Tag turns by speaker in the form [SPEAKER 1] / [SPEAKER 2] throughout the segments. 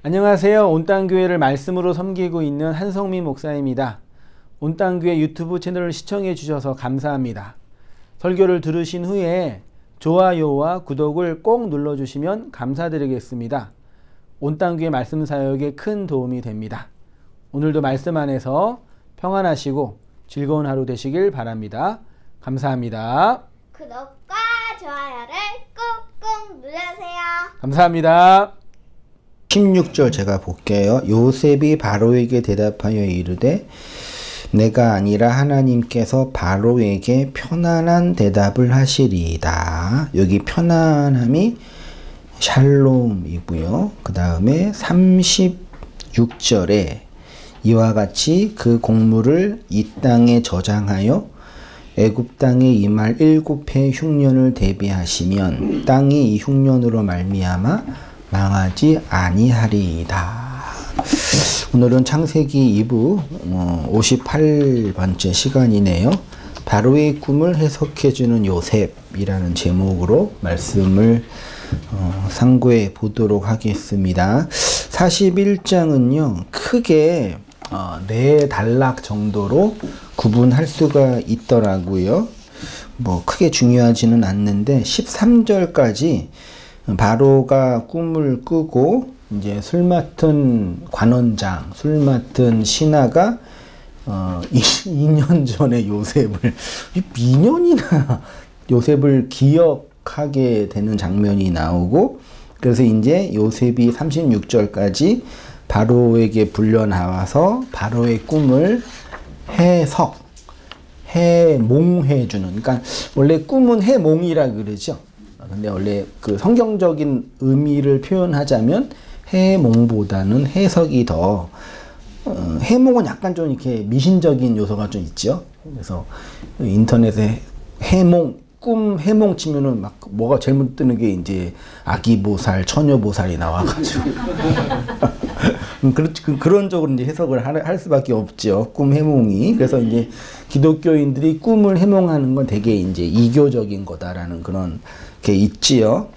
[SPEAKER 1] 안녕하세요. 온땅교회를 말씀으로 섬기고 있는 한성민 목사입니다. 온땅교회 유튜브 채널을 시청해 주셔서 감사합니다. 설교를 들으신 후에 좋아요와 구독을 꼭 눌러주시면 감사드리겠습니다. 온땅교회 말씀 사역에 큰 도움이 됩니다. 오늘도 말씀 안에서 평안하시고 즐거운 하루 되시길 바랍니다. 감사합니다.
[SPEAKER 2] 구독과 좋아요를 꾹꾹 눌러주세요.
[SPEAKER 1] 감사합니다.
[SPEAKER 3] 16절 제가 볼게요. 요셉이 바로에게 대답하여 이르되 내가 아니라 하나님께서 바로에게 편안한 대답을 하시리이다. 여기 편안함이 샬롬이고요. 그 다음에 36절에 이와 같이 그 곡물을 이 땅에 저장하여 애굽 땅에 임할 7해 흉년을 대비하시면 땅이 이 흉년으로 말미암아 망하지 아니하리이다. 오늘은 창세기 2부 58번째 시간이네요. 바로의 꿈을 해석해주는 요셉이라는 제목으로 말씀을 상고해 보도록 하겠습니다. 41장은요 크게 4단락 정도로 구분할 수가 있더라고요. 뭐 크게 중요하지는 않는데 13절까지 바로가 꿈을 꾸고 이제 술 맡은 관원장, 술 맡은 신하가 2년 전에 요셉을 2년이나 요셉을 기억하게 되는 장면이 나오고, 그래서 이제 요셉이 36절까지 바로에게 불려 나와서 바로의 꿈을 해몽해 주는, 그러니까 원래 꿈은 해몽이라 그러죠. 근데 원래 그 성경적인 의미를 표현하자면 해몽보다는 해석이 더 해몽은 약간 좀 이렇게 미신적인 요소가 좀 있죠. 그래서 인터넷에 꿈 해몽 치면은 막 뭐가 제일 먼저 뜨는 게 이제 아기보살, 처녀보살이 나와가지고 그런 쪽으로 이제 해석을 할 수밖에 없죠. 꿈 해몽이. 그래서 이제 기독교인들이 꿈을 해몽하는 건 되게 이제 이교적인 거다라는 그런 게 있지요.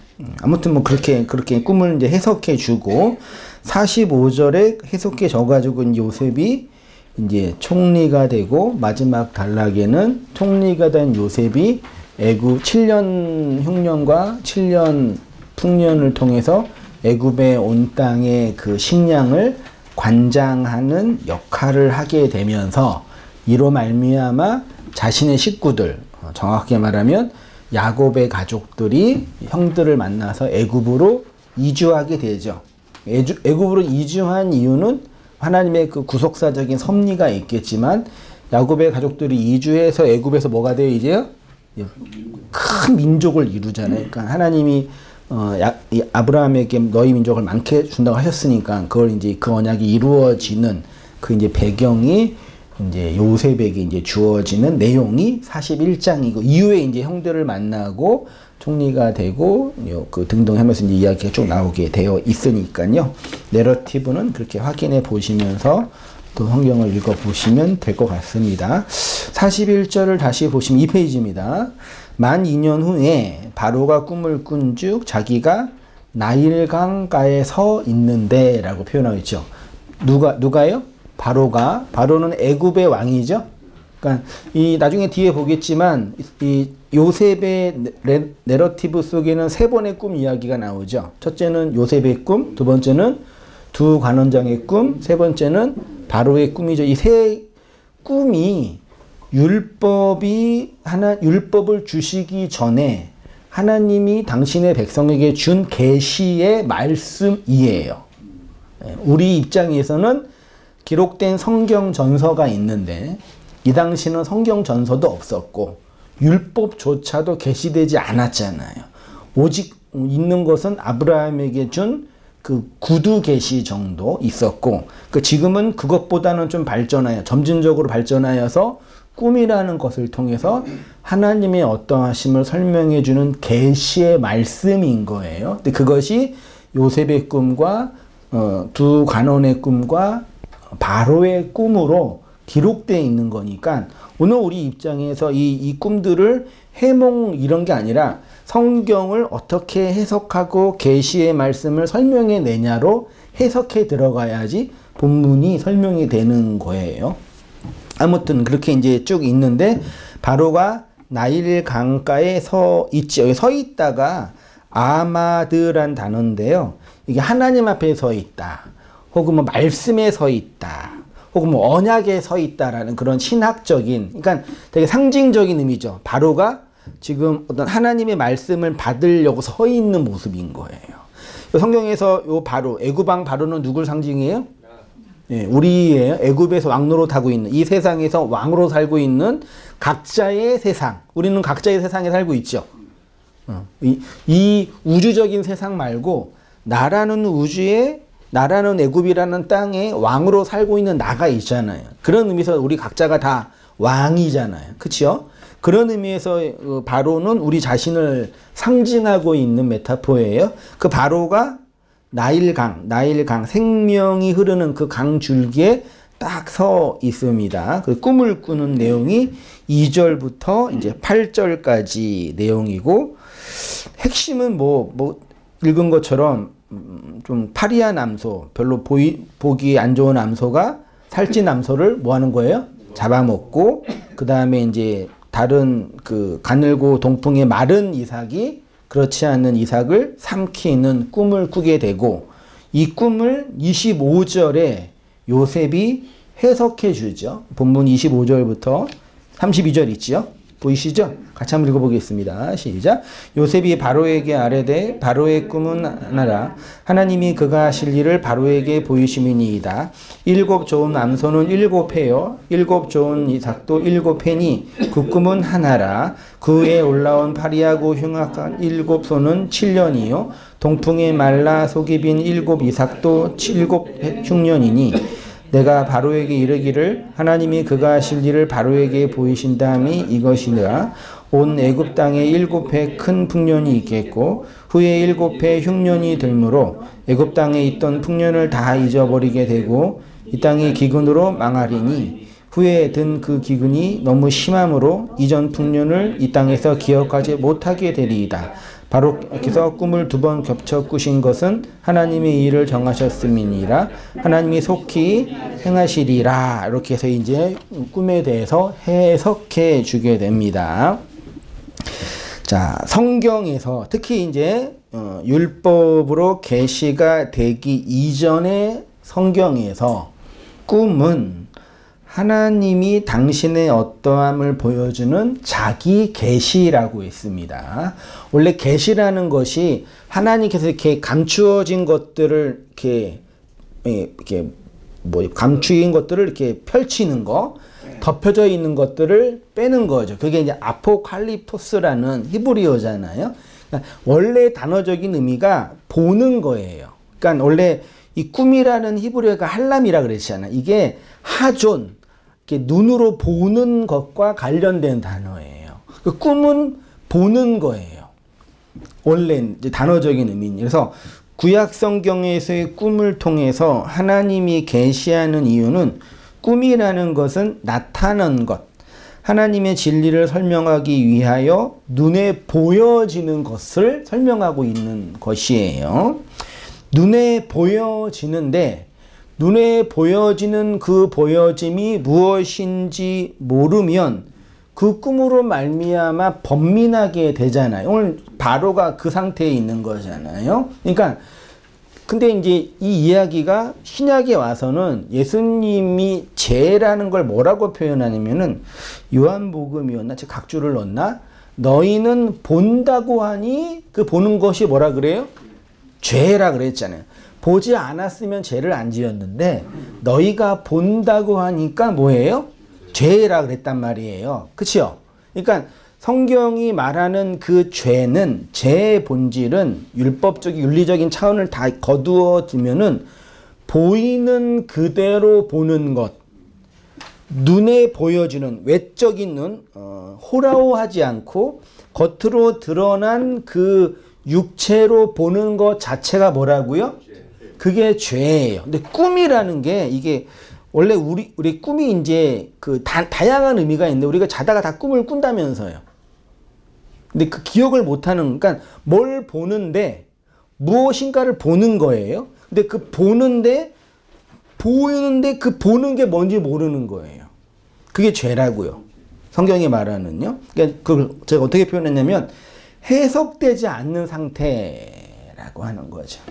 [SPEAKER 3] 아무튼 뭐 그렇게 꿈을 이제 해석해 주고 45절에 해석해 져가지고 요셉이 이제 총리가 되고, 마지막 단락에는 총리가 된 요셉이 애굽 7년 흉년과 7년 풍년을 통해서 애굽의 온 땅의 그 식량을 관장하는 역할을 하게 되면서 이로 말미암아 자신의 식구들, 정확하게 말하면 야곱의 가족들이 형들을 만나서 애굽으로 이주하게 되죠. 애굽으로 이주한 이유는 하나님의 그 구속사적인 섭리가 있겠지만, 야곱의 가족들이 이주해서 애굽에서 뭐가 돼요? 이제요? 큰 민족을 이루잖아요. 그러니까 하나님이 아브라함에게 너희 민족을 많게 준다고 하셨으니까 그걸 이제 그 언약이 이루어지는 그 이제 배경이 이제 요셉에게 이제 주어지는 내용이 41장이고, 이후에 이제 형들을 만나고 총리가 되고 그 등등 하면서 이제 이야기가 쭉 나오게 되어 있으니까요. 내러티브는 그렇게 확인해 보시면서 그 성경을 읽어 보시면 될 것 같습니다. 41절을 다시 보시면 2페이지입니다. 만 2년 후에 바로가 꿈을 꾼즉 자기가 나일강가에 서 있는데 라고 표현하고 있죠. 누가요? 바로는 애굽의 왕이죠. 그러니까 이 나중에 뒤에 보겠지만 이 요셉의 내러티브 속에는 3번의 꿈 이야기가 나오죠. 첫째는 요셉의 꿈, 두 번째는 두 관원장의 꿈, 세 번째는 바로의 꿈이죠. 이 세 꿈이 율법을 주시기 전에 하나님이 당신의 백성에게 준 계시의 말씀이에요. 우리 입장에서는 기록된 성경 전서가 있는데 이 당시는 성경 전서도 없었고 율법조차도 계시되지 않았잖아요. 오직 있는 것은 아브라함에게 준 그 구두 계시 정도 있었고, 지금은 그것보다는 좀 점진적으로 발전하여서 꿈이라는 것을 통해서 하나님의 어떠하심을 설명해 주는 계시의 말씀인 거예요. 근데 그것이 요셉의 꿈과 두 관원의 꿈과 바로의 꿈으로 기록되어 있는 거니까 오늘 우리 입장에서 이 꿈들을 해몽 이런 게 아니라 성경을 어떻게 해석하고 계시의 말씀을 설명해 내냐로 해석해 들어가야지 본문이 설명이 되는 거예요. 아무튼 그렇게 이제 쭉 있는데 바로가 나일 강가에 서 있지. 여기 서 있다가 아마드란 단어인데요. 이게 하나님 앞에 서 있다. 혹은 뭐 말씀에 서 있다. 혹은 뭐 언약에 서 있다라는 그런 신학적인, 그러니까 되게 상징적인 의미죠. 바로가 지금 어떤 하나님의 말씀을 받으려고 서 있는 모습인 거예요. 성경에서 요 바로, 애굽왕 바로는 누굴 상징해요? 예, 우리의 애굽에서 왕노릇하고 있는, 이 세상에서 왕으로 살고 있는 각자의 세상. 우리는 각자의 세상에 살고 있죠. 이 우주적인 세상 말고 나라는 우주에, 나라는 애굽이라는 땅에 왕으로 살고 있는 나가 있잖아요. 그런 의미에서 우리 각자가 다 왕이잖아요. 그렇죠? 그런 의미에서 바로는 우리 자신을 상징하고 있는 메타포예요. 그 바로가 나일강, 생명이 흐르는 그 강 줄기에 딱 서 있습니다. 그 꿈을 꾸는 내용이 2절부터 이제 8절까지 내용이고, 핵심은 뭐 읽은 것처럼 좀 파리한 암소, 별로 보기 안 좋은 암소가 살찐 암소를 뭐 하는 거예요? 잡아먹고, 그 다음에 이제 다른 그 가늘고 동풍의 마른 이삭이 그렇지 않은 이삭을 삼키는 꿈을 꾸게 되고, 이 꿈을 25절에 요셉이 해석해 주죠. 본문 25절부터 32절 있지요? 보이시죠? 같이 한번 읽어보겠습니다. 시작. 요셉이 바로에게 아뢰되 바로의 꿈은 하나라. 하나님이 그가 하실 일을 바로에게 보이심이니이다. 7 좋은 암소는 7회요 7 좋은 이삭도 7회니 그 꿈은 하나라. 그 위에 올라온 파리하고 흉악한 7 소는 7년이요 동풍에 말라 속이 빈 7 이삭도 7 흉년이니 내가 바로에게 이르기를 하나님이 그가 하실 일을 바로에게 보이신다함이 이것이니라. 온 애굽 땅에 7회 큰 풍년이 있겠고 후에 7회 흉년이 들므로 애굽 땅에 있던 풍년을 다 잊어버리게 되고 이 땅이 기근으로 망하리니 후에 든 그 기근이 너무 심함으로 이전 풍년을 이 땅에서 기억하지 못하게 되리이다. 바로께서 꿈을 2번 겹쳐 꾸신 것은 하나님의 일을 정하셨음이니라. 하나님이 속히 행하시리라. 이렇게 해서 이제 꿈에 대해서 해석해 주게 됩니다. 자, 성경에서 특히 이제 율법으로 계시가 되기 이전의 성경에서 꿈은 하나님이 당신의 어떠함을 보여주는 자기 계시라고 했습니다. 원래 계시라는 것이 하나님께서 이렇게 감추어진 것들을 이렇게 감추인 것들을 이렇게 펼치는 거, 덮여져 있는 것들을 빼는 거죠. 그게 이제 아포칼립토스라는 히브리어잖아요. 그러니까 원래 단어적인 의미가 보는 거예요. 그러니까 원래 이 꿈이라는 히브리어가 할람이라 그랬잖아요. 이게 하존, 이렇게 눈으로 보는 것과 관련된 단어예요. 그 꿈은 보는 거예요. 원래 이제 단어적인 의미는. 그래서 구약 성경에서의 꿈을 통해서 하나님이 계시하는 이유는 꿈이라는 것은 나타난 것, 하나님의 진리를 설명하기 위하여 눈에 보여지는 것을 설명하고 있는 것이에요. 눈에 보여지는데 눈에 보여지는 그 보여짐이 무엇인지 모르면 그 꿈으로 말미암아 번민하게 되잖아요. 오늘 바로가 그 상태에 있는 거잖아요. 그러니까 근데 이제 이 이야기가 신약에 와서는 예수님이 죄라는 걸 뭐라고 표현하냐면은 요한복음이었나? 제가 각주를 넣었나? 너희는 본다고 하니 그 보는 것이 뭐라 그래요? 죄라 그랬잖아요. 보지 않았으면 죄를 안 지었는데 너희가 본다고 하니까 뭐예요? 죄라 그랬단 말이에요. 그렇죠? 그러니까 성경이 말하는 그 죄는, 죄의 본질은 율법적인 윤리적인 차원을 다 거두어 두면은 보이는 그대로 보는 것, 눈에 보여지는 외적인 눈, 호라호하지 않고 겉으로 드러난 그 육체로 보는 것 자체가 뭐라고요? 그게 죄예요. 근데 꿈이라는 게 이게 원래 우리 꿈이 이제 그 다양한 의미가 있는데 우리가 자다가 다 꿈을 꾼다면서요. 근데 그 기억을 못하는, 그러니까 뭘 보는데 무엇인가를 보는 거예요. 근데 그 보는데 그 보는 게 뭔지 모르는 거예요. 그게 죄라고요. 성경이 말하는요. 그러니까 그걸 제가 어떻게 표현했냐면 해석되지 않는 상태라고 하는 거죠.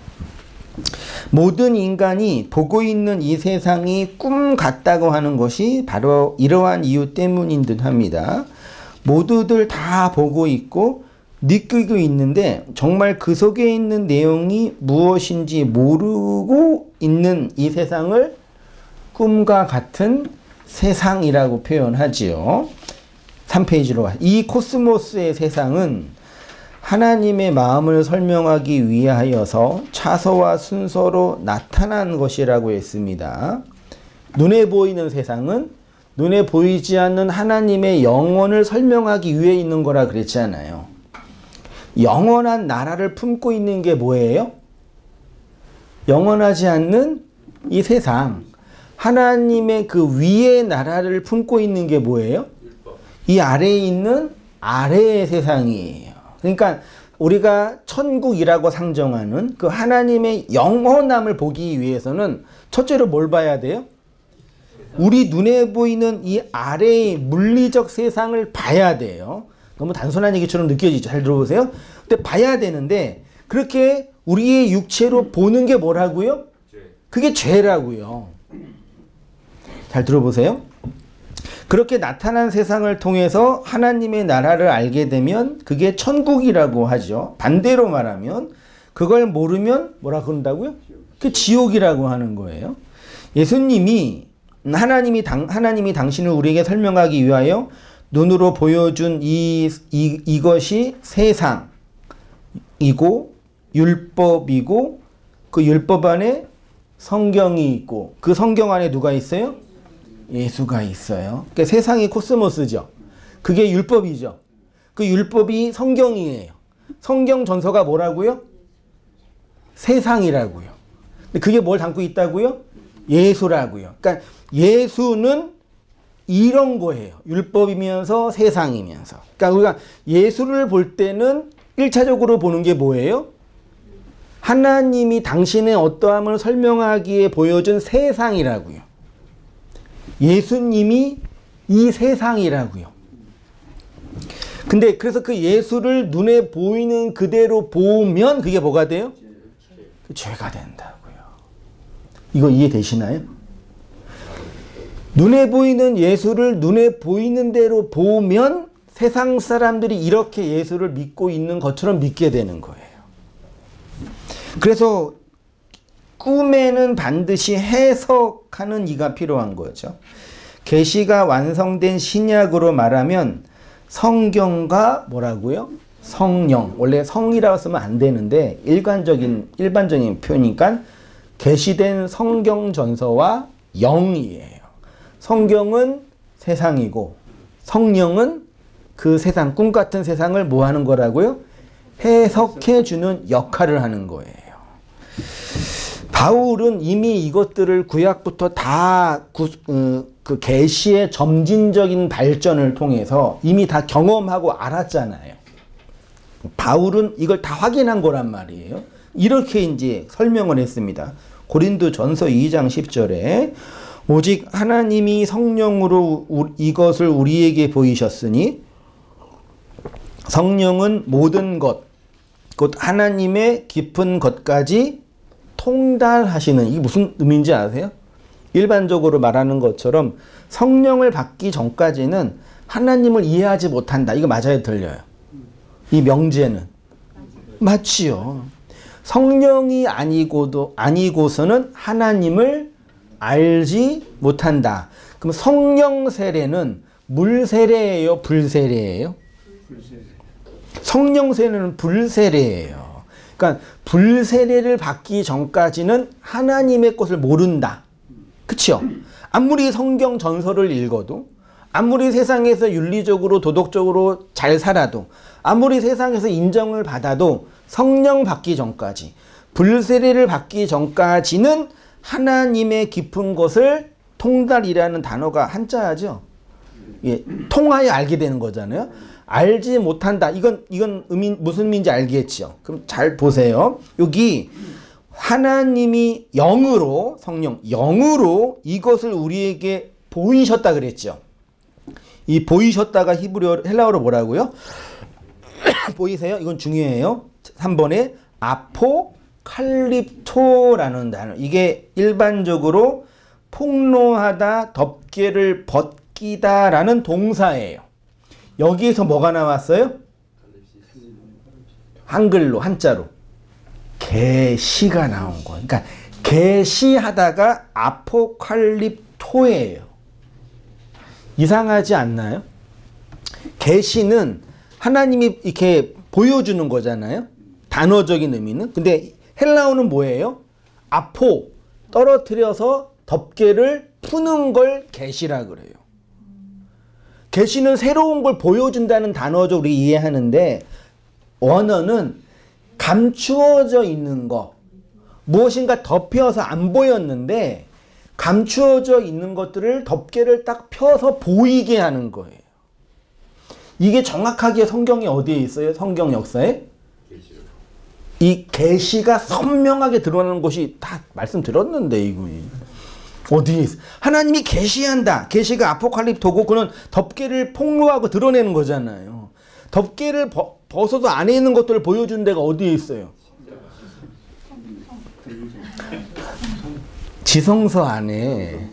[SPEAKER 3] 모든 인간이 보고 있는 이 세상이 꿈 같다고 하는 것이 바로 이러한 이유 때문인 듯 합니다. 모두들 다 보고 있고 느끼고 있는데 정말 그 속에 있는 내용이 무엇인지 모르고 있는 이 세상을 꿈과 같은 세상이라고 표현하지요. 3페이지로 가. 이 코스모스의 세상은 하나님의 마음을 설명하기 위하여서 차서와 순서로 나타난 것이라고 했습니다. 눈에 보이는 세상은 눈에 보이지 않는 하나님의 영원을 설명하기 위해 있는 거라 그랬잖아요. 영원한 나라를 품고 있는 게 뭐예요? 영원하지 않는 이 세상. 하나님의 그 위의 나라를 품고 있는 게 뭐예요? 이 아래에 있는 아래의 세상이에요. 그러니까 우리가 천국이라고 상정하는 그 하나님의 영원함을 보기 위해서는 첫째로 뭘 봐야 돼요? 우리 눈에 보이는 이 아래의 물리적 세상을 봐야 돼요. 너무 단순한 얘기처럼 느껴지죠. 잘 들어보세요. 근데 봐야 되는데 그렇게 우리의 육체로 보는 게 뭐라고요? 그게 죄라고요. 잘 들어보세요. 그렇게 나타난 세상을 통해서 하나님의 나라를 알게 되면 그게 천국이라고 하죠. 반대로 말하면 그걸 모르면 뭐라 그런다고요? 그게 지옥이라고 하는 거예요. 예수님이 하나님이 당신을 우리에게 설명하기 위하여 눈으로 보여준 이것이 세상이고 율법이고 그 율법 안에 성경이 있고 그 성경 안에 누가 있어요? 예수가 있어요. 그러니까 세상이 코스모스죠. 그게 율법이죠. 그 율법이 성경이에요. 성경 전서가 뭐라고요? 세상이라고요. 근데 그게 뭘 담고 있다고요? 예수라고요. 그러니까 예수는 이런 거예요. 율법이면서 세상이면서. 그러니까 우리가 예수를 볼 때는 1차적으로 보는 게 뭐예요? 하나님이 당신의 어떠함을 설명하기에 보여준 세상이라고요. 예수님이 이 세상이라고요. 근데 그래서 그 예수를 눈에 보이는 그대로 보면 그게 뭐가 돼요? 그 죄가 된다고요. 이거 이해되시나요? 눈에 보이는 예수를 눈에 보이는 대로 보면 세상 사람들이 이렇게 예수를 믿고 있는 것처럼 믿게 되는 거예요. 그래서 꿈에는 반드시 해석하는 이가 필요한 거죠. 계시가 완성된 신약으로 말하면 성경과 뭐라고요? 성령. 원래 성이라고 쓰면 안 되는데 일반적인 표현이니까 계시된 성경 전서와 영이에요. 성경은 세상이고 성령은 그 세상, 꿈 같은 세상을 뭐 하는 거라고요? 해석해 주는 역할을 하는 거예요. 바울은 이미 이것들을 구약부터 다 그 계시의 점진적인 발전을 통해서 이미 다 경험하고 알았잖아요. 바울은 이걸 다 확인한 거란 말이에요. 이렇게 이제 설명을 했습니다. 고린도전서 2장 10절에 오직 하나님이 성령으로 이것을 우리에게 보이셨으니 성령은 모든 것, 곧 하나님의 깊은 것까지 통달하시는, 이게 무슨 의미인지 아세요? 일반적으로 말하는 것처럼 성령을 받기 전까지는 하나님을 이해하지 못한다. 이거 맞아요, 틀려요? 이 명제는 맞지요. 성령이 아니고서는 하나님을 알지 못한다. 그럼 성령 세례는 물 세례예요, 불 세례예요? 성령 세례는 불 세례예요. 그러니까 불 세례를 받기 전까지는 하나님의 것을 모른다. 그렇죠? 아무리 성경 전서를 읽어도, 아무리 세상에서 윤리적으로 도덕적으로 잘 살아도, 아무리 세상에서 인정을 받아도 성령 받기 전까지, 불 세례를 받기 전까지는 하나님의 깊은 것을 통달이라는 단어가 한자죠. 예, 통하여 알게 되는 거잖아요. 알지 못한다. 이건 무슨 의미인지 알겠죠. 그럼 잘 보세요. 여기 하나님이 영으로, 성령 영으로 이것을 우리에게 보이셨다 그랬죠. 이 보이셨다가 헬라어로 뭐라고요? 보이세요? 이건 중요해요. 3번에 아포칼립토라는 단어. 이게 일반적으로 폭로하다, 덮개를 벗기다라는 동사예요. 여기에서 뭐가 나왔어요? 한글로, 한자로. 계시가 나온 거예요. 그러니까 계시하다가 아포칼립토예요. 이상하지 않나요? 계시는 하나님이 이렇게 보여주는 거잖아요. 단어적인 의미는. 근데 헬라어는 뭐예요? 아포, 떨어뜨려서 덮개를 푸는 걸 계시라 그래요. 계시는 새로운 걸 보여준다는 단어죠. 우리 이해하는데 원어는 감추어져 있는 거, 무엇인가 덮여서 안 보였는데 감추어져 있는 것들을 덮개를 딱 펴서 보이게 하는 거예요. 이게 정확하게 성경에 어디에 있어요? 성경 역사에? 이 계시가 선명하게 드러나는 것이 다 말씀드렸는데 이거 어디에 있어? 하나님이 계시한다. 계시가 아포칼립토고 그는 덮개를 폭로하고 드러내는 거잖아요. 덮개를 벗어도 안에 있는 것들을 보여주는 데가 어디에 있어요? 지성서 안에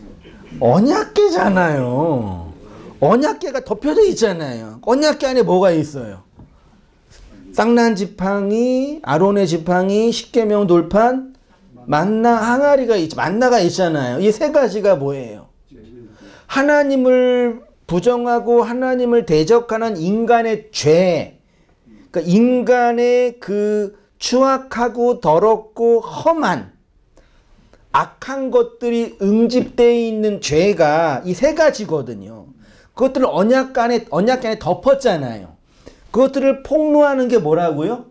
[SPEAKER 3] 언약궤잖아요. 언약궤가 덮여져 있잖아요. 언약궤 안에 뭐가 있어요? 쌍난 지팡이, 아론의 지팡이, 십계명 돌판, 만나 만나가 있잖아요. 이 세 가지가 뭐예요? 하나님을 부정하고 하나님을 대적하는 인간의 죄, 그러니까 인간의 그 추악하고 더럽고 험한 악한 것들이 응집되어 있는 죄가 이 세 가지거든요. 그것들을 언약 안에 덮었잖아요. 그것들을 폭로하는 게 뭐라고요?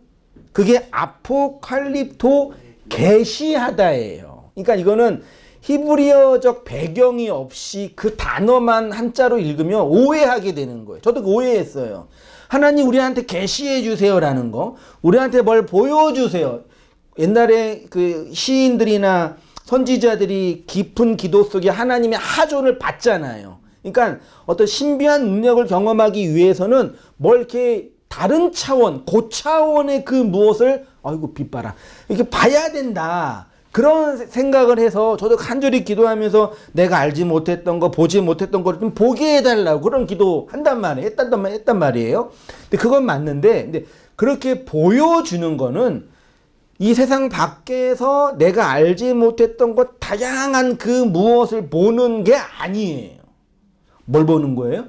[SPEAKER 3] 그게 아포칼립토 계시하다예요. 그러니까 이거는 히브리어적 배경이 없이 그 단어만 한자로 읽으면 오해하게 되는 거예요. 저도 오해했어요. 하나님 우리한테 계시해 주세요라는 거, 우리한테 뭘 보여주세요. 옛날에 그 시인들이나 선지자들이 깊은 기도 속에 하나님의 하존을 받잖아요. 그러니까 어떤 신비한 능력을 경험하기 위해서는 뭘 이렇게 다른 차원, 고차원의 그 무엇을 아이고 빛 봐라 이렇게 봐야 된다. 그런 생각을 해서 저도 간절히 기도하면서 내가 알지 못했던 거, 보지 못했던 거를 좀 보게 해달라고 그런 기도 한단 말이에요. 했단 말이에요. 근데 그건 맞는데, 근데 그렇게 보여주는 거는 이 세상 밖에서 내가 알지 못했던 것 다양한 그 무엇을 보는 게 아니에요. 뭘 보는 거예요?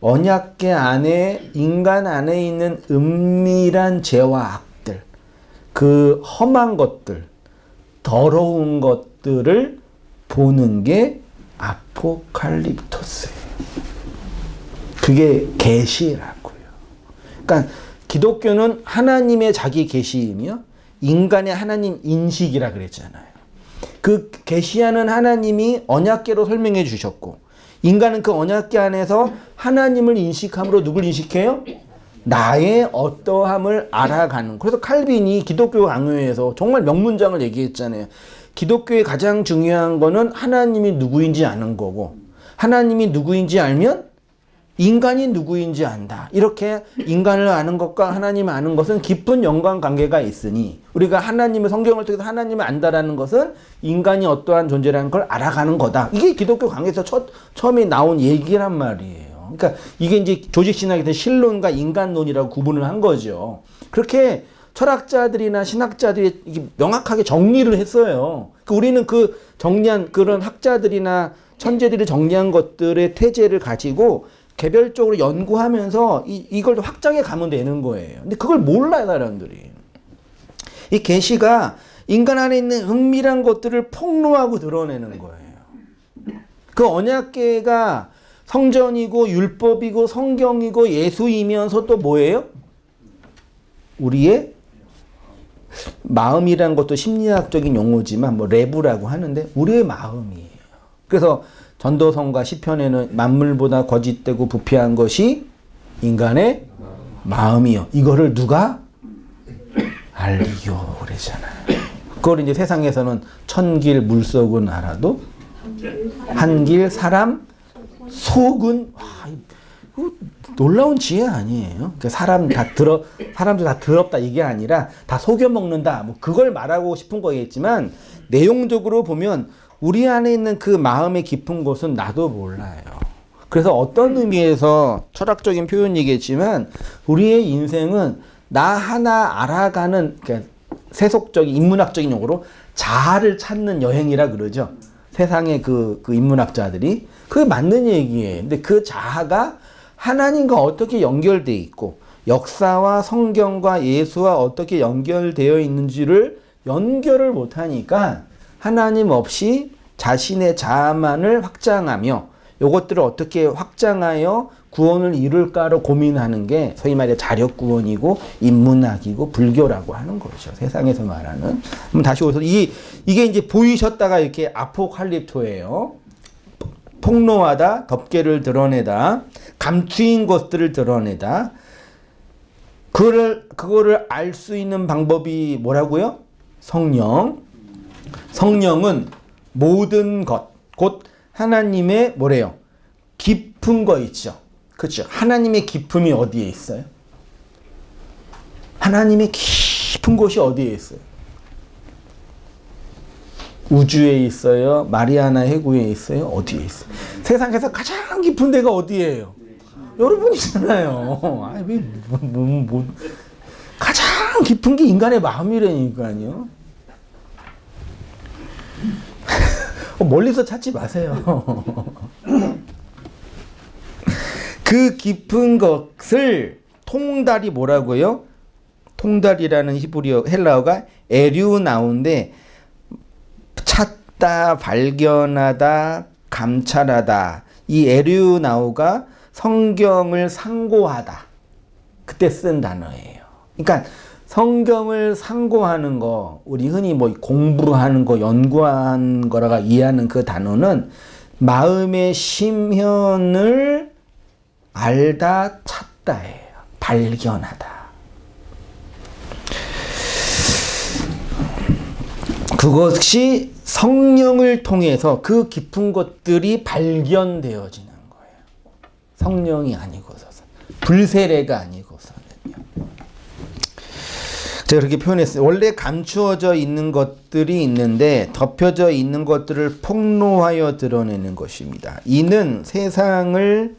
[SPEAKER 3] 언약궤 안에, 인간 안에 있는 은밀한 죄와 악들, 그 험한 것들, 더러운 것들을 보는 게 아포칼립토스예요. 그게 계시라고요. 그러니까 기독교는 하나님의 자기 계시이며 인간의 하나님 인식이라 그랬잖아요. 그 계시하는 하나님이 언약궤로 설명해 주셨고 인간은 그 언약궤 안에서 하나님을 인식함으로 누굴 인식해요? 나의 어떠함을 알아가는. 그래서 칼빈이 기독교 강요에서 정말 명문장을 얘기했잖아요. 기독교의 가장 중요한 거는 하나님이 누구인지 아는 거고 하나님이 누구인지 알면 인간이 누구인지 안다. 이렇게 인간을 아는 것과 하나님을 아는 것은 깊은 연관관계가 있으니 우리가 하나님의 성경을 통해서 하나님을 안다라는 것은 인간이 어떠한 존재라는 걸 알아가는 거다. 이게 기독교 강에서 처음에 나온 얘기란 말이에요. 그러니까 이게 이제 조직신학에 대한 신론과 인간론이라고 구분을 한 거죠. 그렇게 철학자들이나 신학자들이 이게 명확하게 정리를 했어요. 우리는 그 정리한 그런 학자들이나 천재들이 정리한 것들의 태제를 가지고 개별적으로 연구하면서 이걸 확장해 가면 되는 거예요. 근데 그걸 몰라요, 사람들이. 이 계시가 인간 안에 있는 은밀한 것들을 폭로하고 드러내는 거예요. 그 언약궤가 성전이고 율법이고 성경이고 예수이면서 또 뭐예요? 우리의 마음이란 것도 심리학적인 용어지만 뭐 레부라고 하는데 우리의 마음이에요. 그래서 전도성과 시편에는 만물보다 거짓되고 부패한 것이 인간의 마음이요. 이거를 누가 알리요 그러잖아요. 그걸 이제 세상에서는 천길 물속은 알아도 한길 사람 속은 놀라운 지혜 아니에요. 그러니까 사람도 다 더럽다 이게 아니라 다 속여 먹는다. 뭐 그걸 말하고 싶은 거겠지만 내용적으로 보면 우리 안에 있는 그 마음의 깊은 곳은 나도 몰라요. 그래서 어떤 의미에서 철학적인 표현이겠지만 우리의 인생은 나 하나 알아가는 그러니까 세속적인 인문학적인 용어로 자아를 찾는 여행이라 그러죠. 세상의 그 인문학자들이 그게 맞는 얘기예요. 근데 그 자아가 하나님과 어떻게 연결돼 있고 역사와 성경과 예수와 어떻게 연결되어 있는지를 연결을 못하니까 하나님 없이 자신의 자아만을 확장하며 이것들을 어떻게 확장하여 구원을 이룰까로 고민하는 게 소위 말해 자력구원이고 인문학이고 불교라고 하는 거죠. 세상에서 말하는. 그럼 다시 오서 이게 이제 보이셨다가 이렇게 아포칼립토예요. 폭로하다, 덮개를 드러내다, 감추인 것들을 드러내다. 그거를 알 수 있는 방법이 뭐라고요? 성령. 성령은 모든 것, 곧 하나님의 뭐래요? 깊은 거 있죠. 그렇죠. 하나님의 깊음이 어디에 있어요? 하나님의 깊은 곳이 어디에 있어요? 우주에 있어요? 마리아나 해구에 있어요? 어디에 있어요? 세상에서 가장 깊은 데가 어디예요? 여러분이잖아요. 가장 깊은 게 인간의 마음이라니까요. 멀리서 찾지 마세요. 그 깊은 것을 통달이 뭐라고요? 통달이라는 히브리어 헬라어가 에류나우인데 찾다, 발견하다, 감찰하다. 이 에류나우가 성경을 상고하다. 그때 쓴 단어예요. 그러니까 성경을 상고하는 거, 우리 흔히 뭐 공부하는 거, 연구한 거라가 이해하는 그 단어는 마음의 심현을 알다, 찾다예요. 발견하다. 그것이 성령을 통해서 그 깊은 것들이 발견되어지는 거예요. 성령이 아니고서는. 불세례가 아니고서는요. 제가 그렇게 표현했어요. 원래 감추어져 있는 것들이 있는데 덮여져 있는 것들을 폭로하여 드러내는 것입니다. 이는 세상을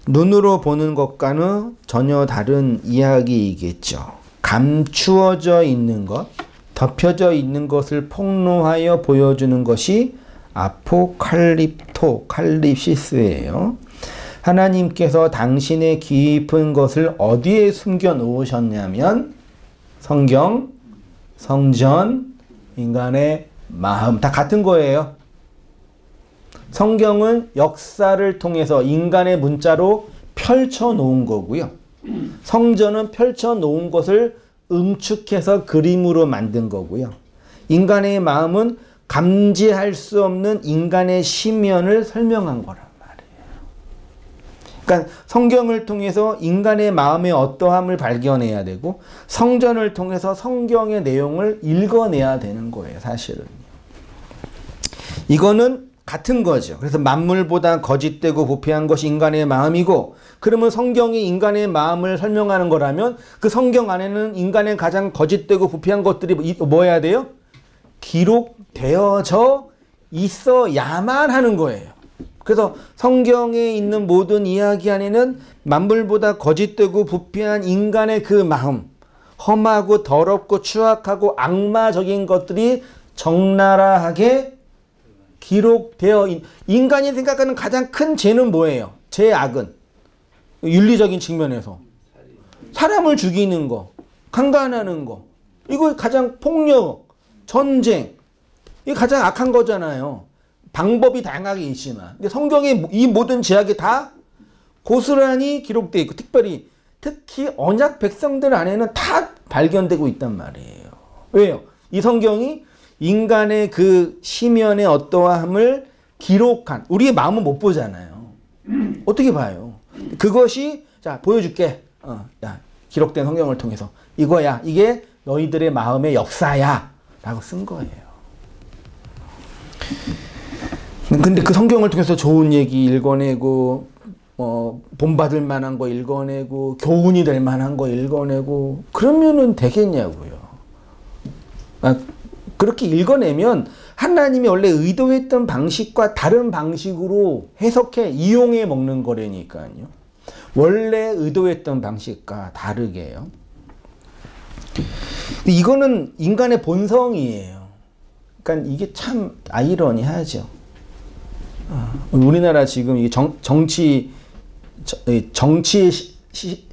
[SPEAKER 3] 눈으로 보는 것과는 전혀 다른 이야기이겠죠. 감추어져 있는 것, 덮여져 있는 것을 폭로하여 보여주는 것이 아포칼립토, 칼립시스예요. 하나님께서 당신의 깊은 것을 어디에 숨겨 놓으셨냐면 성경, 성전, 인간의 마음 다 같은 거예요. 성경은 역사를 통해서 인간의 문자로 펼쳐 놓은 거고요. 성전은 펼쳐 놓은 것을 응축해서 그림으로 만든 거고요. 인간의 마음은 감지할 수 없는 인간의 심연을 설명한 거란 말이에요. 그러니까 성경을 통해서 인간의 마음의 어떠함을 발견해야 되고 성전을 통해서 성경의 내용을 읽어내야 되는 거예요. 사실은. 이거는 같은 거죠. 그래서 만물보다 거짓되고 부패한 것이 인간의 마음이고 그러면 성경이 인간의 마음을 설명하는 거라면 그 성경 안에는 인간의 가장 거짓되고 부패한 것들이 뭐 해야 돼요? 기록되어져 있어야만 하는 거예요. 그래서 성경에 있는 모든 이야기 안에는 만물보다 거짓되고 부패한 인간의 그 마음, 험하고 더럽고 추악하고 악마적인 것들이 적나라하게 기록되어 인간이 생각하는 가장 큰 죄는 뭐예요? 죄악은 윤리적인 측면에서 사람을 죽이는 거, 강간하는 거, 이거 가장 폭력, 전쟁, 이게 가장 악한 거잖아요. 방법이 다양하게 있지만 근데 성경에 이 모든 죄악이 다 고스란히 기록되어 있고 특히 언약 백성들 안에는 다 발견되고 있단 말이에요. 왜요? 이 성경이 인간의 그 심연의 어떠함을 기록한 우리의 마음은 못 보잖아요. 어떻게 봐요? 그것이 자 보여줄게. 야 기록된 성경을 통해서 이거야. 이게 너희들의 마음의 역사야. 라고 쓴 거예요. 근데 그 성경을 통해서 좋은 얘기 읽어내고 본받을 만한 거 읽어내고 교훈이 될 만한 거 읽어내고 그러면은 되겠냐고요. 그렇게 읽어내면 하나님이 원래 의도했던 방식과 다른 방식으로 해석해 이용해 먹는 거라니까요. 원래 의도했던 방식과 다르게요. 이거는 인간의 본성이에요. 그러니까 이게 참 아이러니하죠. 우리나라 지금 이 정치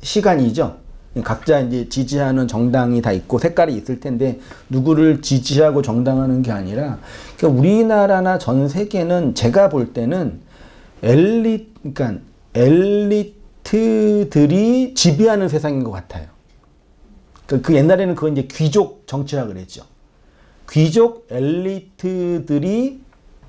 [SPEAKER 3] 시간이죠. 각자 이제 지지하는 정당이 다 있고 색깔이 있을 텐데 누구를 지지하고 정당하는 게 아니라 그러니까 우리나라나 전 세계는 제가 볼 때는 그러니까 엘리트들이 지배하는 세상인 것 같아요. 그 옛날에는 그건 이제 귀족 정치라 그랬죠. 귀족 엘리트들이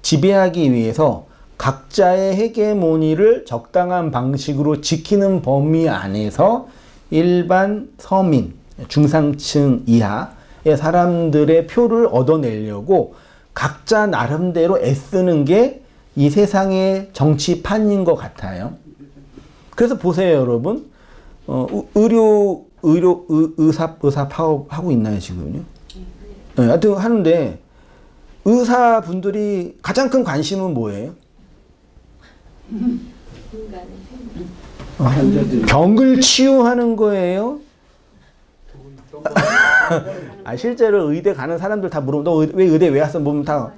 [SPEAKER 3] 지배하기 위해서 각자의 헤게모니를 적당한 방식으로 지키는 범위 안에서 일반 서민, 중상층 이하의 사람들의 표를 얻어내려고 각자 나름대로 애쓰는 게 이 세상의 정치판인 것 같아요. 그래서 보세요, 여러분. 의사 파업하고 있나요, 지금요? 네, 하여튼 하는데, 의사분들이 가장 큰 관심은 뭐예요? 병을 치유하는 거예요? 실제로 의대 가는 사람들 다 물어보면, 너 왜 의대 왜 왔어? 물으면 다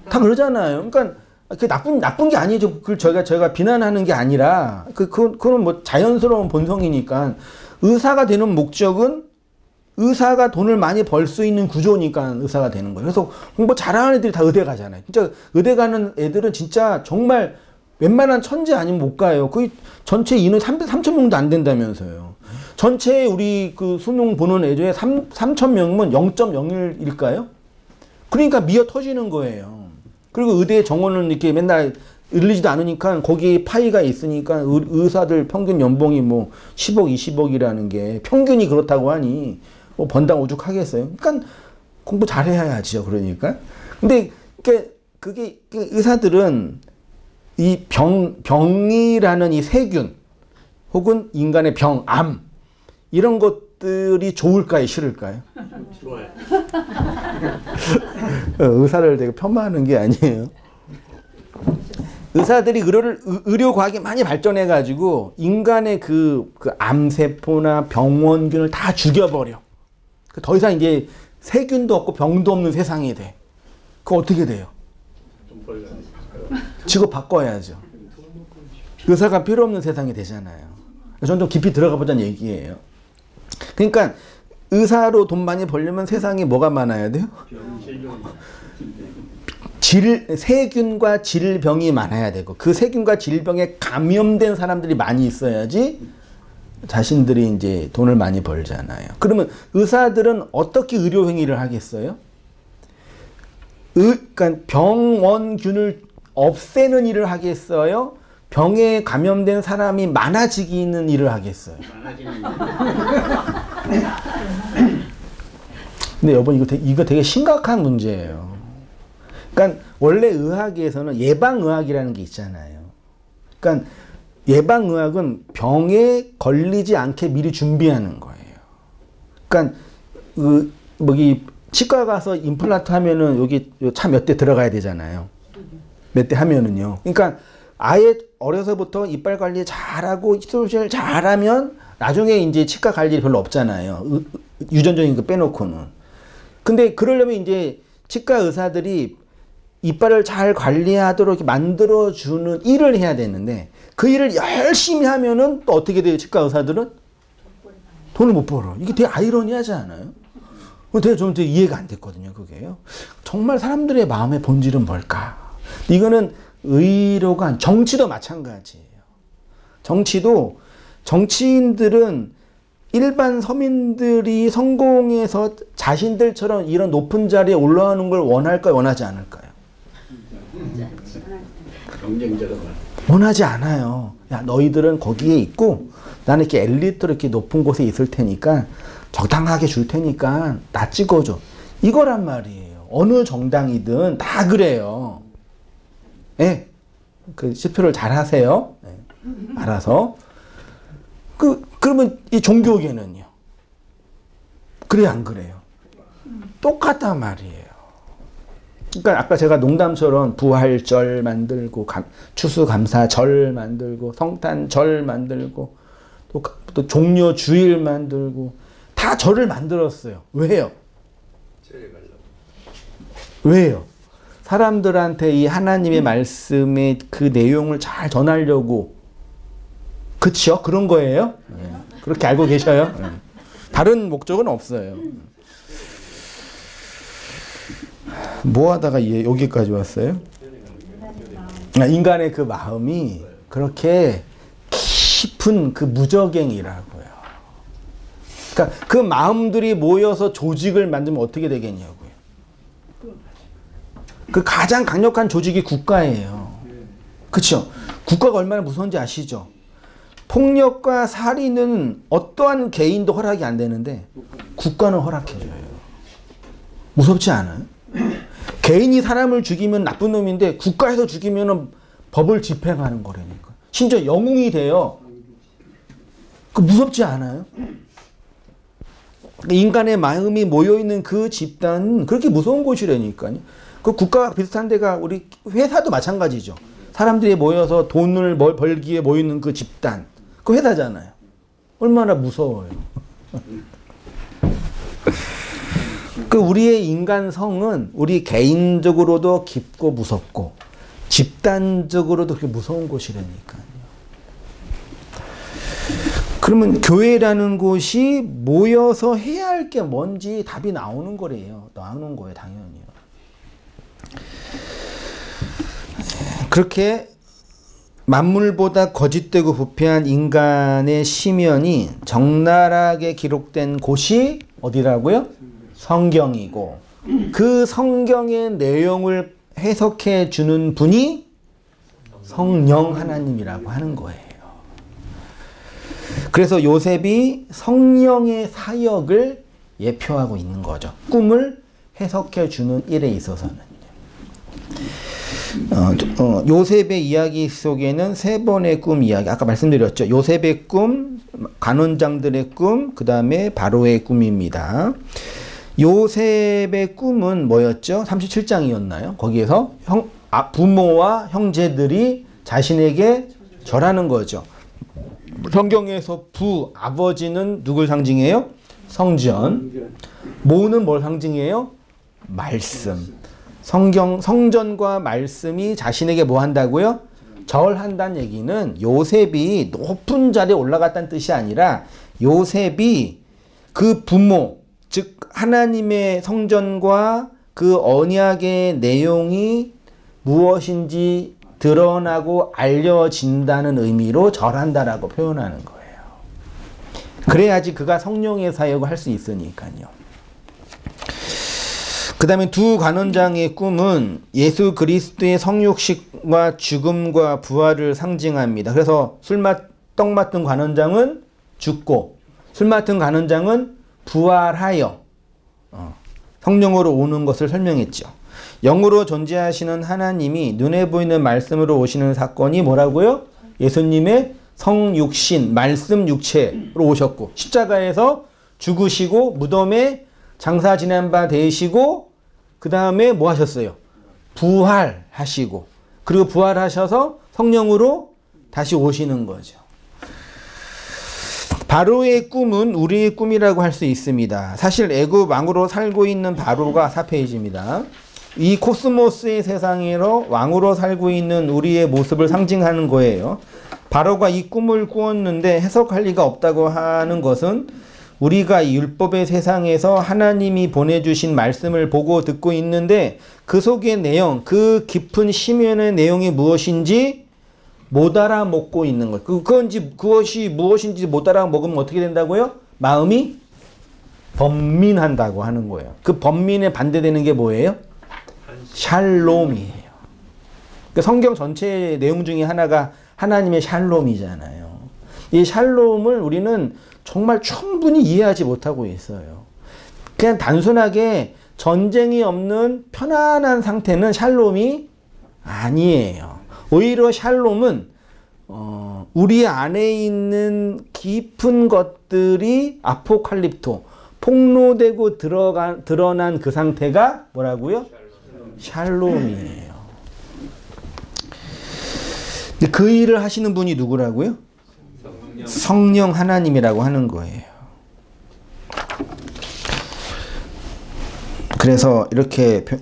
[SPEAKER 3] 그러잖아요. 그러니까, 그게 나쁜 게 아니죠. 그걸 저희가 비난하는 게 아니라, 그건 뭐 자연스러운 본성이니까, 의사가 되는 목적은 의사가 돈을 많이 벌 수 있는 구조니까 의사가 되는 거예요. 그래서 공부 잘하는 애들이 다 의대 가잖아요. 진짜 의대 가는 애들은 진짜 정말 웬만한 천재 아니면 못 가요. 거의 전체 인원 3,000명도 안 된다면서요. 전체 우리 그 수능 보는 애 중에 3,000명이면 0.01일까요? 그러니까 미어 터지는 거예요. 그리고 의대 정원은 이렇게 맨날 늘리지도 않으니까 거기에 파이가 있으니까 의사들 평균 연봉이 뭐 10억, 20억이라는 게 평균이 그렇다고 하니 뭐 번당 오죽하겠어요. 그러니까 공부 잘해야지요. 그러니까. 근데 그게 의사들은 이 병이라는 이 세균 혹은 인간의 병, 암 이런 것들이 좋을까요? 싫을까요?
[SPEAKER 4] 좋아요.
[SPEAKER 3] 의사를 되게 폄하하는 게 아니에요. 의사들이 의료과학이 많이 발전해가지고 인간의 그 암세포나 병원균을 다 죽여버려. 더 이상 이제 세균도 없고 병도 없는 세상이 돼. 그거 어떻게 돼요? 직업 바꿔야죠. 의사가 필요 없는 세상이 되잖아요. 저는 좀 깊이 들어가 보자는 얘기예요. 그러니까 의사로 돈 많이 벌려면 세상에 뭐가 많아야 돼요? 세균과 질병이 많아야 되고 그 세균과 질병에 감염된 사람들이 많이 있어야지 자신들이 이제 돈을 많이 벌잖아요. 그러면 의사들은 어떻게 의료 행위를 하겠어요? 그러니까 병원균을 없애는 일을 하겠어요? 병에 감염된 사람이 많아지는 일을 하겠어요? 근데 여러분 이거 되게 심각한 문제예요. 그러니까 원래 의학에서는 예방의학이라는 게 있잖아요. 그러니까 예방의학은 병에 걸리지 않게 미리 준비하는 거예요. 그러니까 뭐기 치과 가서 임플란트 하면은 여기 차 몇 대 들어가야 되잖아요. 몇 대 하면은요. 그러니까 아예 어려서부터 이빨 관리 잘하고 시술 잘하면 나중에 이제 치과 갈 일이 별로 없잖아요. 유전적인 거 빼놓고는. 근데 그러려면 이제 치과 의사들이 이빨을 잘 관리하도록 이렇게 만들어주는 일을 해야 되는데 그 일을 열심히 하면은 또 어떻게 돼요? 치과 의사들은? 돈을 못 벌어. 이게 되게 아이러니하지 않아요? 되게 좀 이해가 안 됐거든요. 그게요. 정말 사람들의 마음의 본질은 뭘까? 이거는 의료가 정치도 마찬가지예요. 정치인들은 일반 서민들이 성공해서 자신들처럼 이런 높은 자리에 올라가는 걸 원할까요? 원하지 않을까요?
[SPEAKER 4] 경쟁자가 많아.
[SPEAKER 3] 원하지 않아요. 야, 너희들은 거기에 있고 나는 이렇게 엘리트로 이렇게 높은 곳에 있을 테니까 적당하게 줄 테니까 나 찍어줘. 이거란 말이에요. 어느 정당이든 다 그래요. 예. 그 실표를 잘 하세요. 네. 알아서. 그러면 이 종교계는요? 그래, 안 그래요? 똑같단 말이에요. 그러니까 아까 제가 농담처럼 부활절 만들고, 추수감사절 만들고, 성탄절 만들고, 또 종려주일 만들고, 다 절을 만들었어요. 왜요? 왜요? 사람들한테 이 하나님의 말씀의 그 내용을 잘 전하려고. 그쵸? 그런 거예요? 네. 그렇게 알고 계셔요? 네. 다른 목적은 없어요. 뭐 하다가 여기까지 왔어요? 인간의 그 마음이 그렇게 깊은 그 무적행이라고요. 그러니까 그 마음들이 모여서 조직을 만들면 어떻게 되겠냐고요. 그 가장 강력한 조직이 국가예요. 그렇죠? 국가가 얼마나 무서운지 아시죠? 폭력과 살인은 어떠한 개인도 허락이 안 되는데 국가는 허락해줘요. 무섭지 않아요? 개인이 사람을 죽이면 나쁜 놈인데 국가에서 죽이면 법을 집행하는 거라니까. 심지어 영웅이 돼요. 그 무섭지 않아요? 인간의 마음이 모여있는 그 집단은 그렇게 무서운 곳이라니까요. 그 국가와 비슷한 데가 우리 회사도 마찬가지죠. 사람들이 모여서 돈을 벌기에 모이는 그 집단. 그 회사잖아요. 얼마나 무서워요. 그 우리의 인간성은 우리 개인적으로도 깊고 무섭고 집단적으로도 그렇게 무서운 곳이라니까요. 그러면 교회라는 곳이 모여서 해야 할 게 뭔지 답이 나오는 거래요. 나오는 거예요, 당연히요. 그렇게 만물보다 거짓되고 부패한 인간의 시면이 적나라하게 기록된 곳이 어디라고요? 성경이고 그 성경의 내용을 해석해 주는 분이 성령 하나님이라고 하는 거예요. 그래서 요셉이 성령의 사역을 예표하고 있는 거죠. 꿈을 해석해 주는 일에 있어서는. 요셉의 이야기 속에는 세 번의 꿈 이야기, 아까 말씀드렸죠. 요셉의 꿈, 간원장들의 꿈, 그 다음에 바로의 꿈입니다. 요셉의 꿈은 뭐였죠? 37장이었나요? 거기에서 부모와 형제들이 자신에게 절하는 거죠. 성경에서 아버지는 누굴 상징해요? 성전. 모는 뭘 상징해요? 말씀. 성전과 말씀이 자신에게 뭐 한다고요? 절한다는 얘기는 요셉이 높은 자리에 올라갔다는 뜻이 아니라 요셉이 그 부모, 즉 하나님의 성전과 그 언약의 내용이 무엇인지 드러나고 알려진다는 의미로 절한다라고 표현하는 거예요. 그래야지 그가 성령의 사역을 할 수 있으니까요. 그 다음에 두 간원장의 꿈은 예수 그리스도의 성육식과 죽음과 부활을 상징합니다. 그래서 떡 맡은 간원장은 죽고 술 맡은 간원장은 부활하여 성령으로 오는 것을 설명했죠. 영으로 존재하시는 하나님이 눈에 보이는 말씀으로 오시는 사건이 뭐라고요? 예수님의 성육신, 말씀 육체로 오셨고 십자가에서 죽으시고 무덤에 장사 지난 바 되시고 그 다음에 뭐 하셨어요? 부활하시고 그리고 부활하셔서 성령으로 다시 오시는 거죠. 바로의 꿈은 우리의 꿈이라고 할 수 있습니다. 사실 애굽 왕으로 살고 있는 바로가 4페이지입니다. 이 코스모스의 세상으로 왕으로 살고 있는 우리의 모습을 상징하는 거예요. 바로가 이 꿈을 꾸었는데 해석할 리가 없다고 하는 것은 우리가 이 율법의 세상에서 하나님이 보내주신 말씀을 보고 듣고 있는데 그 속의 내용, 그 깊은 심연의 내용이 무엇인지 못 알아먹고 있는 것. 그것이 무엇인지 못 알아먹으면 어떻게 된다고요? 마음이 번민한다고 하는 거예요. 그 번민에 반대되는 게 뭐예요? 샬롬이에요. 그 성경 전체의 내용 중에 하나가 하나님의 샬롬이잖아요. 이 샬롬을 우리는 정말 충분히 이해하지 못하고 있어요. 그냥 단순하게 전쟁이 없는 편안한 상태는 샬롬이 아니에요. 오히려 샬롬은 우리 안에 있는 깊은 것들이 아포칼립토, 폭로되고 드러난 그 상태가 뭐라고요? 샬롬이에요. 그 일을 하시는 분이 누구라고요? 성령 하나님이라고 하는 거예요. 그래서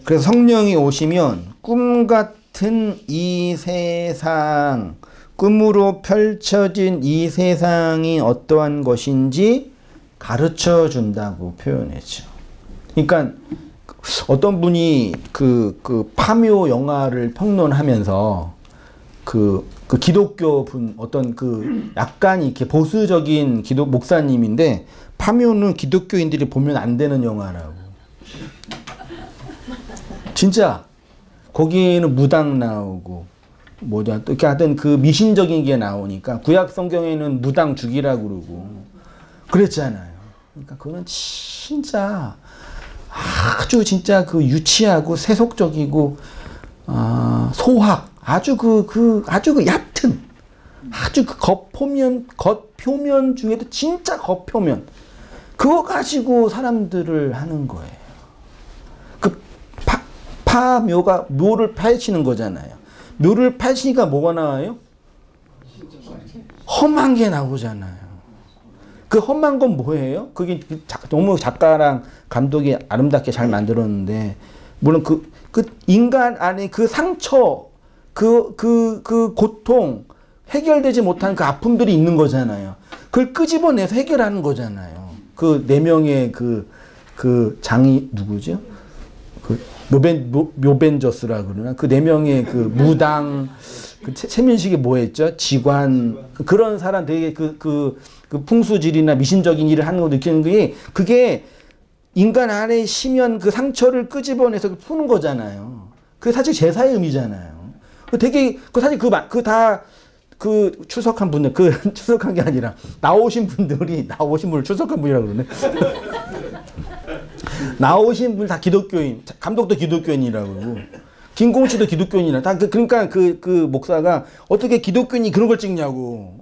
[SPEAKER 3] 그래서 성령이 오시면 꿈 같은 이 세상, 꿈으로 펼쳐진 이 세상이 어떠한 것인지 가르쳐 준다고 표현했죠. 그러니까 어떤 분이 그 파묘 영화를 평론하면서 그 기독교 분 어떤 그 약간 이렇게 보수적인 목사님인데 파묘는 기독교인들이 보면 안 되는 영화라고. 진짜 거기에는 무당 나오고 뭐냐 또 이렇게 하여튼 그 미신적인 게 나오니까 구약 성경에는 무당 죽이라고 그러고 그랬잖아요. 그러니까 그거는 진짜 아주 진짜 그 유치하고 세속적이고 소학 아주 아주 그 얕은 아주 그 겉표면 중에도 진짜 겉표면 그거 가지고 사람들을 하는 거예요. 그 파묘가 묘를 파헤치는 거잖아요. 묘를 파헤치니까 뭐가 나와요? 험한 게 나오잖아요. 그 험한 건 뭐예요? 그게 너무 작가랑 감독이 아름답게 잘 만들었는데 물론 그 인간 안에 그 상처 그 고통 해결되지 못한 그 아픔들이 있는 거잖아요. 그걸 끄집어내서 해결하는 거잖아요. 그 네 명의 그 장이 누구죠? 그 묘벤저스라 그러나 그 네 명의 그 무당 그 최민식이 뭐했죠? 직관 그런 사람 되게 그 풍수질이나 미신적인 일을 하는 거 느끼는 게 그게 인간 안에 심연 그 상처를 끄집어내서 푸는 거잖아요. 그게 사실 제사의 의미잖아요. 되게 사실 그 출석한 분들 출석한 게 아니라 나오신 분을 출석한 분이라고 그러네. 나오신 분 다 기독교인, 감독도 기독교인이라고 그러고 김공 씨도 기독교인이라 다 그러니까 그 목사가 어떻게 기독교인이 그런 걸 찍냐고.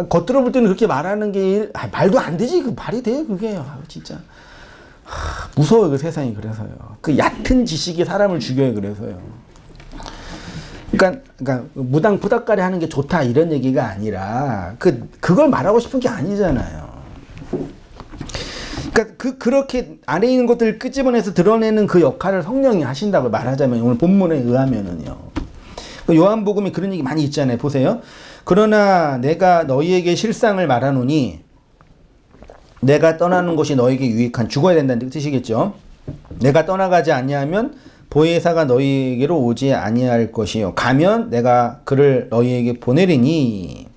[SPEAKER 3] 겉들어 볼 때는 그렇게 말하는 게 말도 안 되지. 그 말이 돼 그게. 진짜 무서워요 그 세상이. 그래서요. 그 얕은 지식이 사람을 죽여요. 그래서요. 그러니까 무당 부닥거리 하는 게 좋다 이런 얘기가 아니라 그걸 말하고 싶은 게 아니잖아요. 그러니까 그렇게 안에 있는 것들을 끄집어내서 드러내는 그 역할을 성령이 하신다고 말하자면 오늘 본문에 의하면은요. 요한복음에 그런 얘기 많이 있잖아요. 보세요. 그러나 내가 너희에게 실상을 말하노니 내가 떠나는 것이 너희에게 유익한 죽어야 된다는 뜻이겠죠. 내가 떠나가지 아니하면 보혜사가 너희에게로 오지 아니할 것이요. 가면 내가 그를 너희에게 보내리니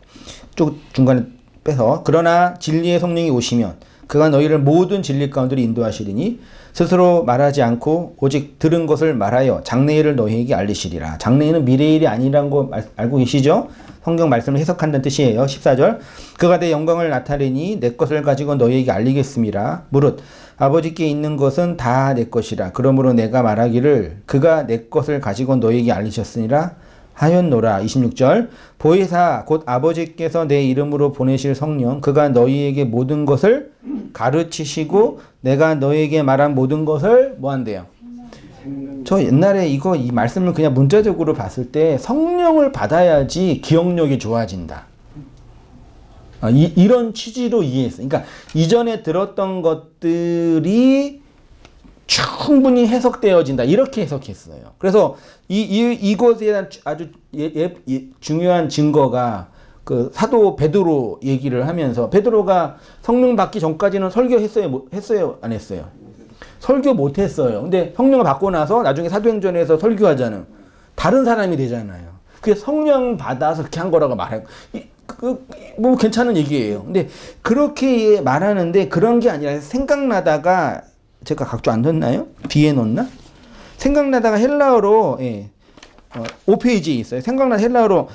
[SPEAKER 3] 쭉 중간에 빼서 그러나 진리의 성령이 오시면 그가 너희를 모든 진리 가운데로 인도하시리니 스스로 말하지 않고 오직 들은 것을 말하여 장래일을 너희에게 알리시리라. 장래일은 미래일이 아니라는 거 알고 계시죠? 성경 말씀을 해석한다는 뜻이에요. 14절 그가 내 영광을 나타내니 내 것을 가지고 너희에게 알리겠습니다. 무릇 아버지께 있는 것은 다 내 것이라. 그러므로 내가 말하기를 그가 내 것을 가지고 너희에게 알리셨으니라 하였노라. 26절 보혜사 곧 아버지께서 내 이름으로 보내실 성령 그가 너희에게 모든 것을 가르치시고 내가 너희에게 말한 모든 것을 뭐 한대요? 저 옛날에 이 말씀을 그냥 문자적으로 봤을 때 성령을 받아야지 기억력이 좋아진다. 이런 취지로 이해했어요. 그러니까 이전에 들었던 것들이 충분히 해석되어진다. 이렇게 해석했어요. 그래서 이것에 대한 아주 중요한 증거가 그 사도 베드로 얘기를 하면서 베드로가 성령 받기 전까지는 설교했어요? 안 했어요? 설교 못 했어요. 근데 성령을 받고 나서 나중에 사도행전에서 설교하자는 다른 사람이 되잖아요. 그게 성령 받아서 그렇게 한 거라고 말해요. 뭐 괜찮은 얘기예요. 근데 그렇게 말하는데 그런 게 아니라 생각나다가 제가 각주 안 뒀나요? 뒤에 넣었나? 생각나다가 헬라어로 5페이지에 있어요. 생각나 헬라어로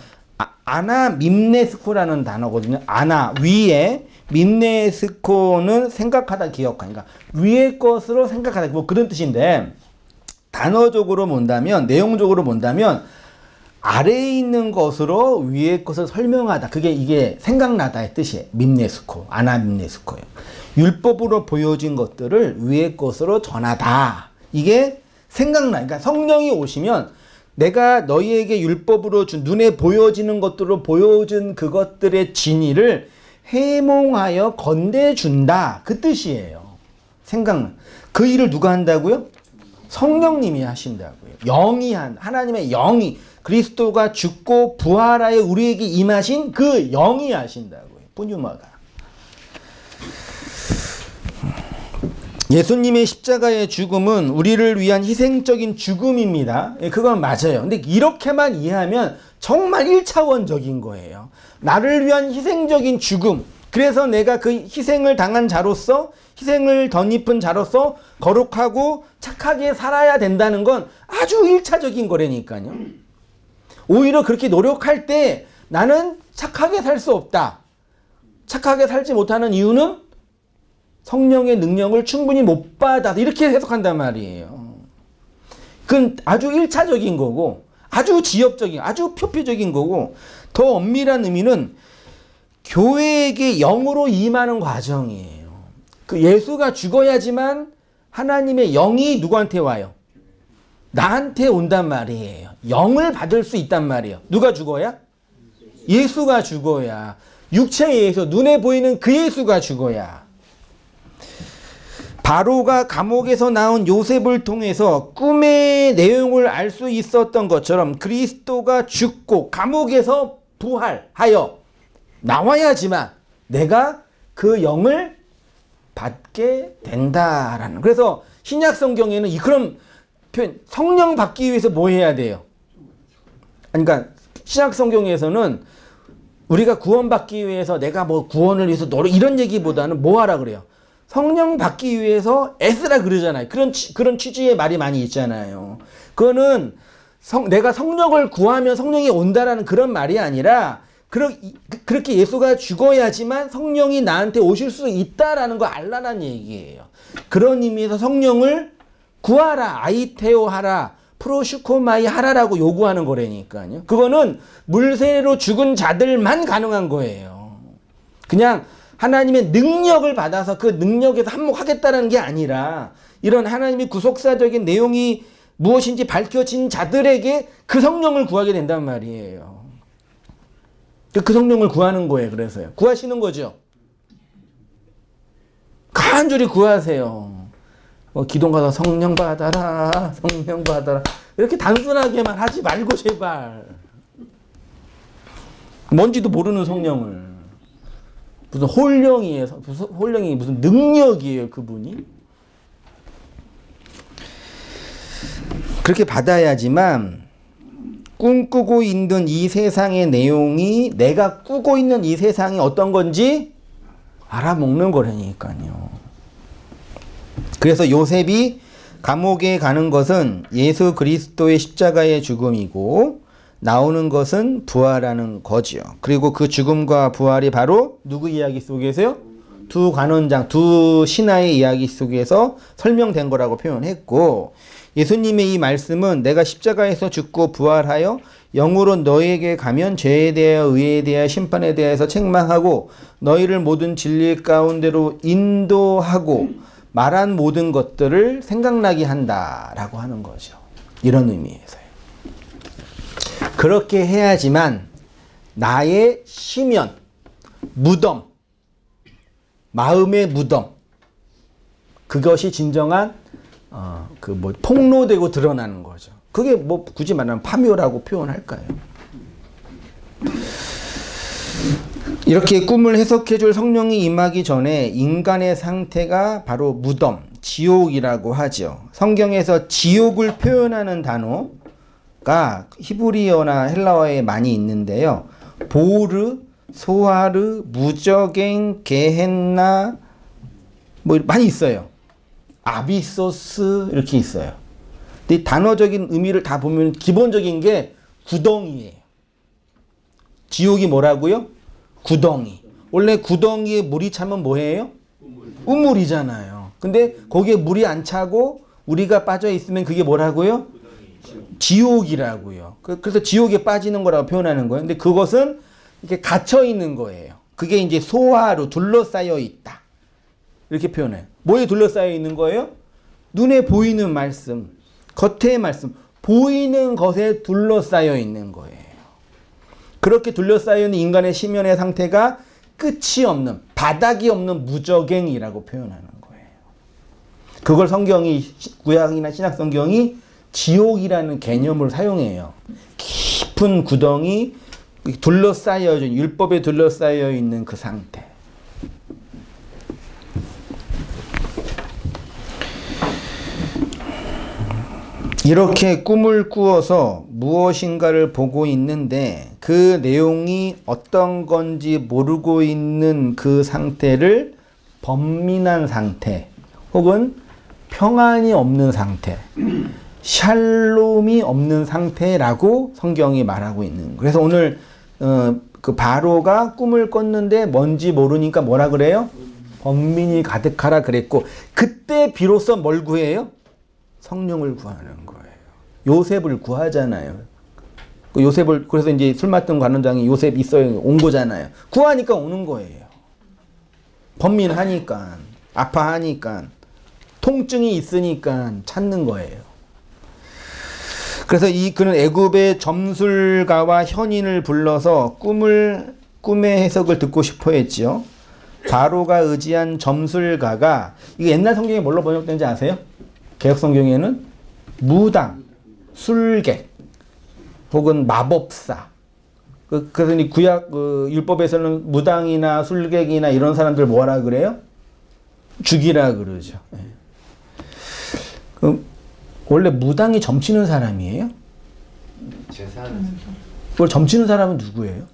[SPEAKER 3] 아나 밈네스코라는 단어거든요. 아나 위에 밈네스코는 생각하다 기억하니까 위의 것으로 생각하다 뭐 그런 뜻인데 단어적으로 본다면 내용적으로 본다면 아래에 있는 것으로 위의 것을 설명하다. 이게 생각나다의 뜻이에요. 밈네스코, 아나 밈네스코예요. 율법으로 보여진 것들을 위의 것으로 전하다. 이게 생각나. 그러니까 성령이 오시면 내가 너희에게 율법으로 준 눈에 보여지는 것들로 보여준 그것들의 진리를 해몽하여 건네준다. 그 뜻이에요. 생각나. 그 일을 누가 한다고요? 성령님이 하신다고요. 하나님의 영이 그리스도가 죽고 부활하여 우리에게 임하신 그 영이 하신다고요. 뿌뉴마가. 예수님의 십자가의 죽음은 우리를 위한 희생적인 죽음입니다. 그건 맞아요. 근데 이렇게만 이해하면 정말 1차원적인 거예요. 나를 위한 희생적인 죽음. 그래서 내가 그 희생을 당한 자로서 희생을 덧입은 자로서 거룩하고 착하게 살아야 된다는 건 아주 1차적인 거라니까요. 오히려 그렇게 노력할 때 나는 착하게 살 수 없다. 착하게 살지 못하는 이유는 성령의 능력을 충분히 못 받아서 이렇게 해석한단 말이에요. 그건 아주 1차적인 거고 아주 지엽적인 아주 표피적인 거고 더 엄밀한 의미는 교회에게 영으로 임하는 과정이에요. 그 예수가 죽어야지만 하나님의 영이 누구한테 와요? 나한테 온단 말이에요. 영을 받을 수 있단 말이에요. 누가 죽어야? 예수가 죽어야. 육체의 예수, 눈에 보이는 그 예수가 죽어야. 바로가 감옥에서 나온 요셉을 통해서 꿈의 내용을 알 수 있었던 것처럼 그리스도가 죽고 감옥에서 부활하여 나와야지만 내가 그 영을 받게 된다라는. 그래서 신약 성경에는 그런 표현, 성령 받기 위해서 뭐 해야 돼요? 그러니까 신약 성경에서는 우리가 구원받기 위해서 내가 뭐 구원을 위해서 이런 얘기보다는 뭐 하라 그래요? 성령 받기 위해서 애쓰라 그러잖아요. 그런 취지의 말이 많이 있잖아요. 그거는 내가 성령을 구하면 성령이 온다라는 그런 말이 아니라 그렇게 예수가 죽어야지만 성령이 나한테 오실 수 있다라는 거 알라는 얘기예요. 그런 의미에서 성령을 구하라, 아이테오 하라, 프로슈코마이 하라라고 요구하는 거라니까요. 그거는 물세로 죽은 자들만 가능한 거예요. 그냥 하나님의 능력을 받아서 그 능력에서 한몫하겠다는 게 아니라 이런 하나님의 구속사적인 내용이 무엇인지 밝혀진 자들에게 그 성령을 구하게 된단 말이에요. 그 성령을 구하는 거예요. 그래서요. 구하시는 거죠. 간절히 구하세요. 기도 가서 성령 받아라, 성령 받아라. 이렇게 단순하게만 하지 말고 제발. 뭔지도 모르는 성령을. 무슨 홀령이 무슨 능력이에요, 그분이? 그렇게 받아야지만 꿈꾸고 있는 이 세상의 내용이 내가 꾸고 있는 이 세상이 어떤 건지 알아먹는 거라니까요. 그래서 요셉이 감옥에 가는 것은 예수 그리스도의 십자가의 죽음이고 나오는 것은 부활하는 거지요. 그리고 그 죽음과 부활이 바로 누구 이야기 속에서요? 두 관원장, 두 신하의 이야기 속에서 설명된 거라고 표현했고 예수님의 이 말씀은 내가 십자가에서 죽고 부활하여 영으로 너희에게 가면 죄에 대하여 의에 대하여 심판에 대해서 책망하고 너희를 모든 진리 가운데로 인도하고 말한 모든 것들을 생각나게 한다라고 하는 거죠. 이런 의미에서요. 그렇게 해야지만 나의 시면, 무덤, 마음의 무덤, 그것이 진정한 폭로되고 드러나는 거죠. 그게 뭐 굳이 말하면 파묘라고 표현할까요? 이렇게 꿈을 해석해줄 성령이 임하기 전에 인간의 상태가 바로 무덤, 지옥이라고 하죠. 성경에서 지옥을 표현하는 단어가 히브리어나 헬라어에 많이 있는데요. 보르, 소하르, 무저갱, 게헨나 뭐 많이 있어요. 아비소스 이렇게 있어요. 이 단어적인 의미를 다 보면 기본적인 게 구덩이에요. 지옥이 뭐라고요? 구덩이. 원래 구덩이에 물이 차면 뭐예요? 우물이잖아요. 근데 거기에 물이 안 차고 우리가 빠져 있으면 그게 뭐라고요? 지옥이라고요. 그래서 지옥에 빠지는 거라고 표현하는 거예요. 근데 그것은 이렇게 갇혀 있는 거예요. 그게 이제 소화로 둘러싸여 있다. 이렇게 표현해요. 뭐에 둘러싸여 있는 거예요? 눈에 보이는 말씀, 겉의 말씀, 보이는 것에 둘러싸여 있는 거예요. 그렇게 둘러싸여 있는 인간의 심연의 상태가 끝이 없는, 바닥이 없는 무저갱이라고 표현하는 거예요. 그걸 성경이, 구약이나 신약 성경이 지옥이라는 개념을 사용해요. 깊은 구덩이, 둘러싸여진, 율법에 둘러싸여 있는 그 상태. 이렇게 꿈을 꾸어서 무엇인가를 보고 있는데 그 내용이 어떤 건지 모르고 있는 그 상태를 번민한 상태 혹은 평안이 없는 상태, 샬롬이 없는 상태라고 성경이 말하고 있는 거예요. 그래서 오늘 그 바로가 꿈을 꿨는데 뭔지 모르니까 뭐라 그래요? 번민이 가득하라 그랬고, 그때 비로소 뭘 구해요? 성령을 구하는 거예요. 요셉을 구하잖아요. 그 요셉을, 그래서 이제 술 맡던 관원장이 요셉 있어요 온 거잖아요. 구하니까 오는 거예요. 번민하니까, 아파하니까, 통증이 있으니까 찾는 거예요. 그래서 그는 애굽의 점술가와 현인을 불러서 꿈의 해석을 듣고 싶어 했지요. 바로가 의지한 점술가가, 이거 옛날 성경에 뭘로 번역된지 아세요? 개역 성경에는 무당, 술객, 혹은 마법사. 그래서 이 구약 율법에서는 무당이나 술객이나 이런 사람들 뭐라 그래요? 죽이라 그러죠. 원래 무당이 점치는 사람이에요? 그걸 점치는 사람은 누구예요?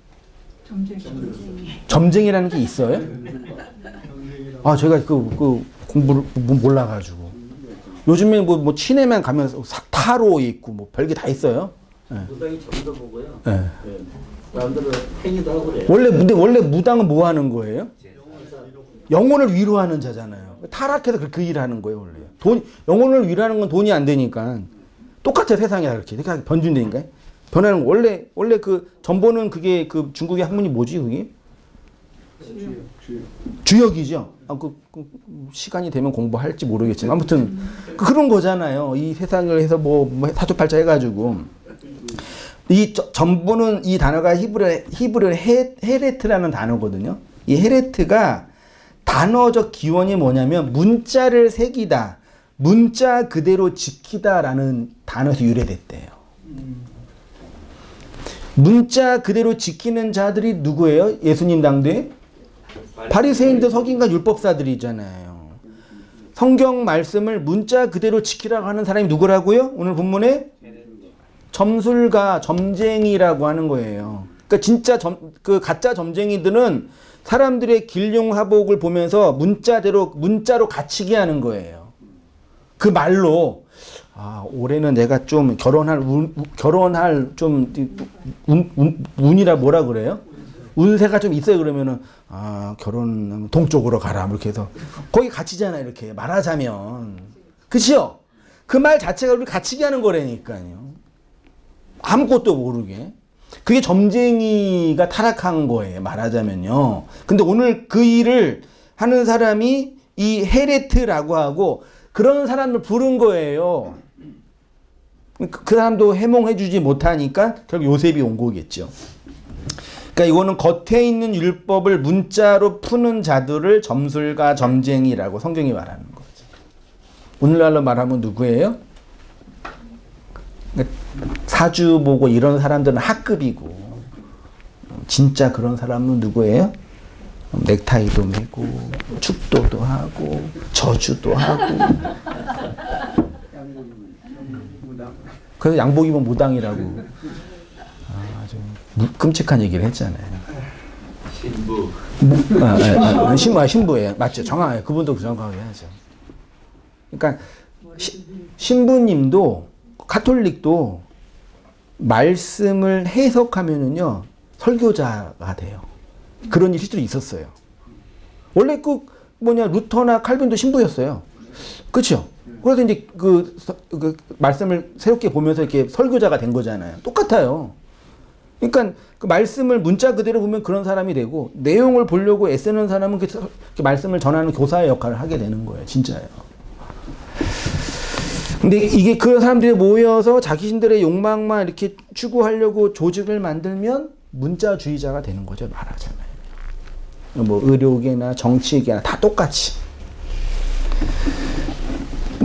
[SPEAKER 3] 점쟁이라는 게 있어요? 아, 제가 그 공부를 몰라가지고. 요즘에 뭐 시내만 가면 타로 있고 뭐 별게 다 있어요.
[SPEAKER 4] 무당이 점도 보고요.
[SPEAKER 3] 네.
[SPEAKER 4] 사람들은 행위도 하고 그래요.
[SPEAKER 3] 원래 무당은 뭐 하는 거예요? 영혼을 위로하는 자잖아요. 타락해서 그 일을 하는 거예요, 원래. 영혼을 위로하는 건 돈이 안 되니까. 똑같아, 세상이 그렇게. 그러니까 변준다니까. 변하는 거. 원래 그 전보는 그게 그 중국의 학문이 뭐지, 그게? 주역이죠. 시간이 되면 공부할지 모르겠지만 아무튼 그런 거잖아요. 이 세상을 해서 뭐 사주팔자 해가지고 이 전보는 이 단어가 히브리어 헤레트라는 단어거든요. 이 헤레트가 단어적 기원이 뭐냐면 문자를 새기다, 문자 그대로 지키다라는 단어에서 유래됐대요. 문자 그대로 지키는 자들이 누구예요? 예수님 당대에? 바리새인들, 서기관과 율법사들이잖아요. 성경 말씀을 문자 그대로 지키라고 하는 사람이 누구라고요? 오늘 본문에 점술가, 점쟁이라고 하는 거예요. 그러니까 진짜 그 가짜 점쟁이들은 사람들의 길흉하복을 보면서 문자로 갇히게 하는 거예요. 그 말로 올해는 내가 좀 결혼할 좀 운이라 뭐라 그래요? 운세가 좀 있어요. 그러면은 결혼 동쪽으로 가라 이렇게 해서 거기 갇히잖아요. 이렇게 말하자면, 그치요? 그 말 자체가 우리 갇히게 하는 거라니까요. 아무것도 모르게. 그게 점쟁이가 타락한 거예요, 말하자면요. 근데 오늘 그 일을 하는 사람이 이 헤레트라고 하고, 그런 사람을 부른 거예요. 그 사람도 해몽해주지 못하니까 결국 요셉이 온 거겠죠. 그러니까 이거는 겉에 있는 율법을 문자로 푸는 자들을 점술가, 점쟁이라고 성경이 말하는 거죠. 오늘날로 말하면 누구예요? 사주 보고 이런 사람들은 학급이고, 진짜 그런 사람은 누구예요? 넥타이도 매고 축도도 하고 저주도 하고. 그래서 양복 입으면 무당이라고 아주 끔찍한 얘기를 했잖아요. 신부예요. 맞죠? 정확해요. 그분도 정확하게 하죠. 그러니까 신부님도 가톨릭도 말씀을 해석하면은요 설교자가 돼요. 그런 일이 실제로 있었어요. 원래 그 루터나 칼빈도 신부였어요. 그렇죠? 그래서 이제 그 말씀을 새롭게 보면서 이렇게 설교자가 된 거잖아요. 똑같아요. 그러니까 그 말씀을 문자 그대로 보면 그런 사람이 되고, 내용을 보려고 애쓰는 사람은 그 말씀을 전하는 교사의 역할을 하게 되는 거예요. 진짜예요. 근데 이게 그 사람들이 모여서 자기신들의 욕망만 이렇게 추구하려고 조직을 만들면 문자주의자가 되는 거죠. 말하자면. 뭐 의료계나 정치계나 다 똑같이.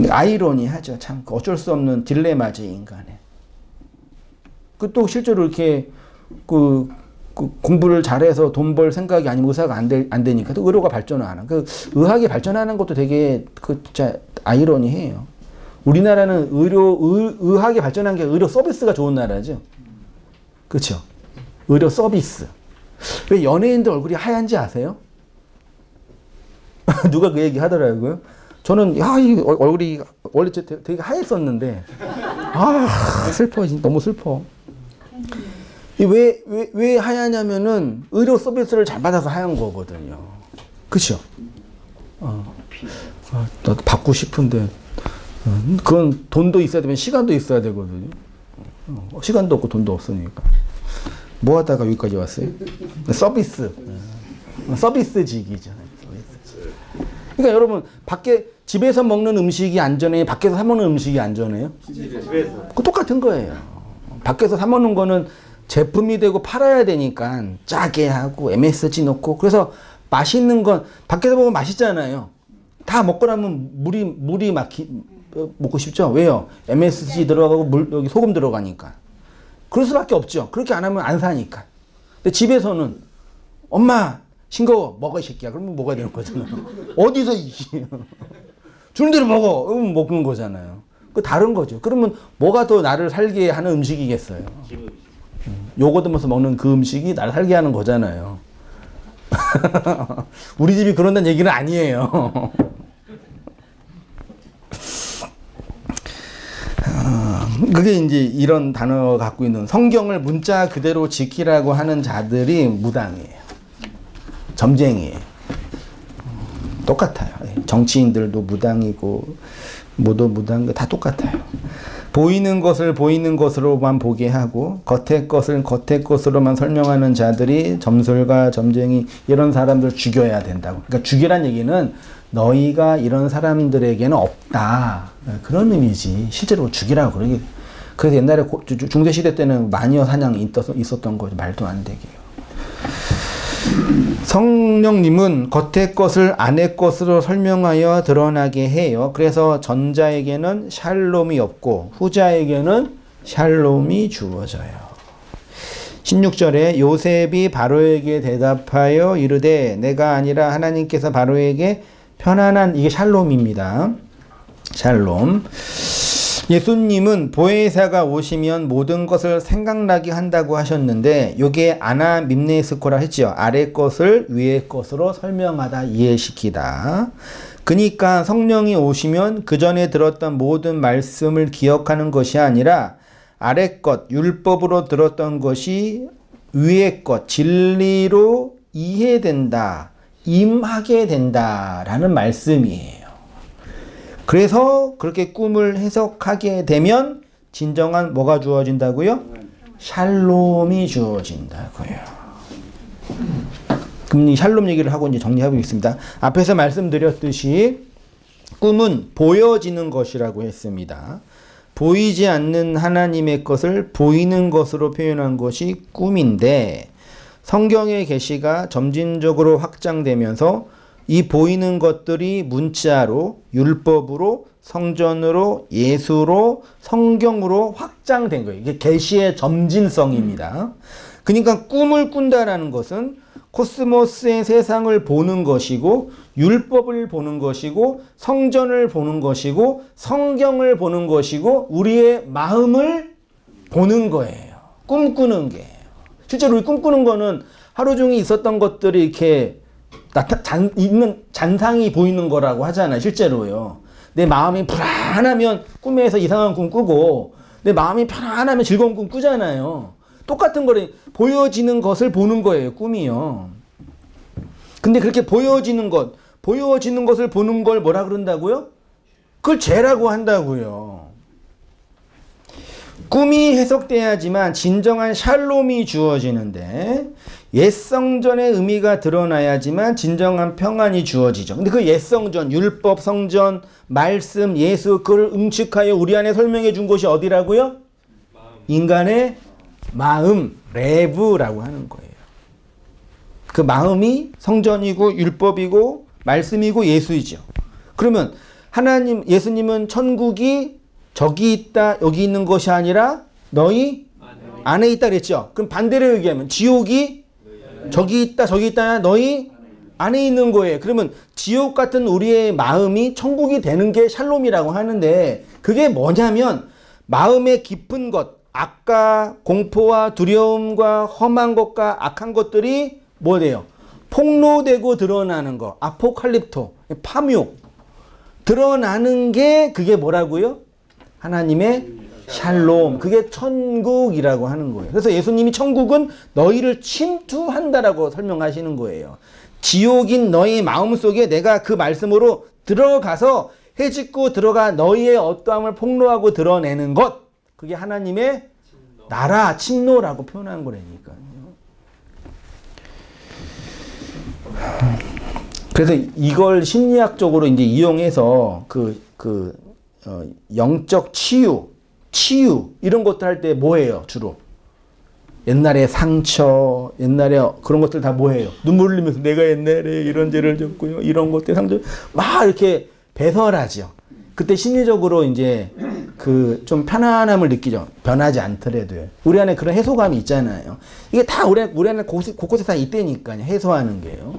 [SPEAKER 3] 아이러니하죠. 참 어쩔 수 없는 딜레마죠, 인간의. 그 또 실제로 이렇게 그 공부를 잘해서 돈 벌 생각이 아니면 의사가 안 되니까 또 의료가 발전을 안 하는. 그 의학이 발전하는 것도 되게 진짜 아이러니해요. 우리나라는 의학이 발전한 게 의료 서비스가 좋은 나라죠. 그렇죠? 의료 서비스. 왜 연예인들 얼굴이 하얀지 아세요? 누가 그 얘기 하더라고요. 저는 이 얼굴이 원래 되게 하였었는데 슬퍼. 너무 슬퍼. 왜 하얗냐면은 의료 서비스를 잘 받아서 하얀 거거든요. 그렇죠? 나도 받고 싶은데 그건 돈도 있어야 되면 시간도 있어야 되거든요. 시간도 없고 돈도 없으니까. 뭐 하다가 여기까지 왔어요? 서비스직이죠. 그러니까 여러분, 집에서 먹는 음식이 안전해요? 밖에서 사 먹는 음식이 안전해요? 집에서. 그 똑같은 거예요. 밖에서 사 먹는 거는 제품이 되고 팔아야 되니까 짜게 하고 MSG 넣고, 그래서 맛있는 건 밖에서 먹으면 맛있잖아요. 다 먹고 나면 물이 먹고 싶죠? 왜요? MSG 들어가고 여기 소금 들어가니까. 그럴 수밖에 없죠. 그렇게 안 하면 안 사니까. 근데 집에서는 엄마 싱거워 먹어 이 새끼야. 그러면 먹어야 되는 거잖아요. 어디서 주는 대로 먹어. 그러면 먹는 거잖아요. 그 다른 거죠. 그러면 뭐가 더 나를 살게 하는 음식이겠어요? 요거 들면서 먹는 그 음식이 나를 살게 하는 거잖아요. 우리 집이 그런다는 얘기는 아니에요. 그게 이제 이런 단어가 갖고 있는, 성경을 문자 그대로 지키라고 하는 자들이 무당이에요. 점쟁이에요. 똑같아요. 정치인들도 무당이고 모두 무당, 다 똑같아요. 보이는 것을 보이는 것으로만 보게 하고 겉의 것을 겉의 것으로만 설명하는 자들이 점술가, 점쟁이, 이런 사람들 죽여야 된다고. 그러니까 죽이란 얘기는 너희가 이런 사람들에게는 없다, 그런 의미지. 실제로 죽이라고 그러기. 그래서 옛날에 중세시대 때는 마녀 사냥이 있었던 거죠. 말도 안 되게요. 성령님은 겉의 것을 안의 것으로 설명하여 드러나게 해요. 그래서 전자에게는 샬롬이 없고 후자에게는 샬롬이 주어져요. 16절에 요셉이 바로에게 대답하여 이르되 내가 아니라 하나님께서 바로에게 편안한, 이게 샬롬입니다. 샬롬. 예수님은 보혜사가 오시면 모든 것을 생각나게 한다고 하셨는데, 요게 아나밈네스코라 했죠. 아래 것을 위의 것으로 설명하다, 이해시키다. 그러니까 성령이 오시면 그 전에 들었던 모든 말씀을 기억하는 것이 아니라 아래 것, 율법으로 들었던 것이 위의 것, 진리로 이해된다, 임하게 된다라는 말씀이에요. 그래서 그렇게 꿈을 해석하게 되면 진정한 뭐가 주어진다고요? 샬롬이 주어진다고요. 그럼 이 샬롬 얘기를 하고 이제 정리해보겠습니다. 앞에서 말씀드렸듯이 꿈은 보여지는 것이라고 했습니다. 보이지 않는 하나님의 것을 보이는 것으로 표현한 것이 꿈인데, 성경의 계시가 점진적으로 확장되면서 이 보이는 것들이 문자로, 율법으로, 성전으로, 예수로, 성경으로 확장된 거예요. 이게 계시의 점진성입니다. 그러니까 꿈을 꾼다라는 것은 코스모스의 세상을 보는 것이고, 율법을 보는 것이고, 성전을 보는 것이고, 성경을 보는 것이고, 우리의 마음을 보는 거예요. 꿈꾸는 게. 실제로 우리 꿈꾸는 거는 하루 종일 있었던 것들이 이렇게 있는 잔상이 보이는 거라고 하잖아요. 실제로요. 내 마음이 불안하면 꿈에서 이상한 꿈 꾸고, 내 마음이 편안하면 즐거운 꿈 꾸잖아요. 똑같은 거래. 보여지는 것을 보는 거예요. 꿈이요. 근데 그렇게 보여지는 것을 보는 걸 뭐라 그런다고요? 그걸 죄라고 한다고요. 꿈이 해석돼야지만 진정한 샬롬이 주어지는데 옛성전의 의미가 드러나야지만 진정한 평안이 주어지죠. 근데 그 옛성전, 율법, 성전, 말씀, 예수 그걸 응축하여 우리 안에 설명해 준 곳이 어디라고요? 인간의 마음, 레브라고 하는 거예요. 그 마음이 성전이고 율법이고 말씀이고 예수이죠. 그러면 하나님, 예수님은 천국이 저기 있다, 여기 있는 것이 아니라 너희 안에 있다 그랬죠. 그럼 반대로 얘기하면 지옥이 저기 있다, 저기 있다, 너희 안에 있는 거예요. 그러면 지옥 같은 우리의 마음이 천국이 되는 게 샬롬이라고 하는데 그게 뭐냐면 마음의 깊은 것, 악과 공포와 두려움과 험한 것과 악한 것들이 뭐래요? 폭로되고 드러나는 거. 아포칼립토, 파묘. 드러나는 게 그게 뭐라고요? 하나님의 샬롬. 그게 천국이라고 하는 거예요. 그래서 예수님이 천국은 너희를 침투한다라고 설명하시는 거예요. 지옥인 너희 마음속에 내가 그 말씀으로 들어가서 해짓고 들어가 너희의 어떠함을 폭로하고 드러내는 것. 그게 하나님의 나라, 침노라고 표현한 거라니까요. 그래서 이걸 심리학적으로 이제 이용해서 영적 치유 이런 것들 할 때 뭐예요 주로? 옛날에 상처, 옛날에 그런 것들 다 뭐예요? 눈물 흘리면서 내가 옛날에 이런 죄를 졌고요, 이런 것들 상처 막 이렇게 배설하죠. 그때 심리적으로 이제 좀 편안함을 느끼죠. 변하지 않더라도요. 우리 안에 그런 해소감이 있잖아요. 이게 다 우리 안에 곳곳에 다 있다니까요. 해소하는 게요.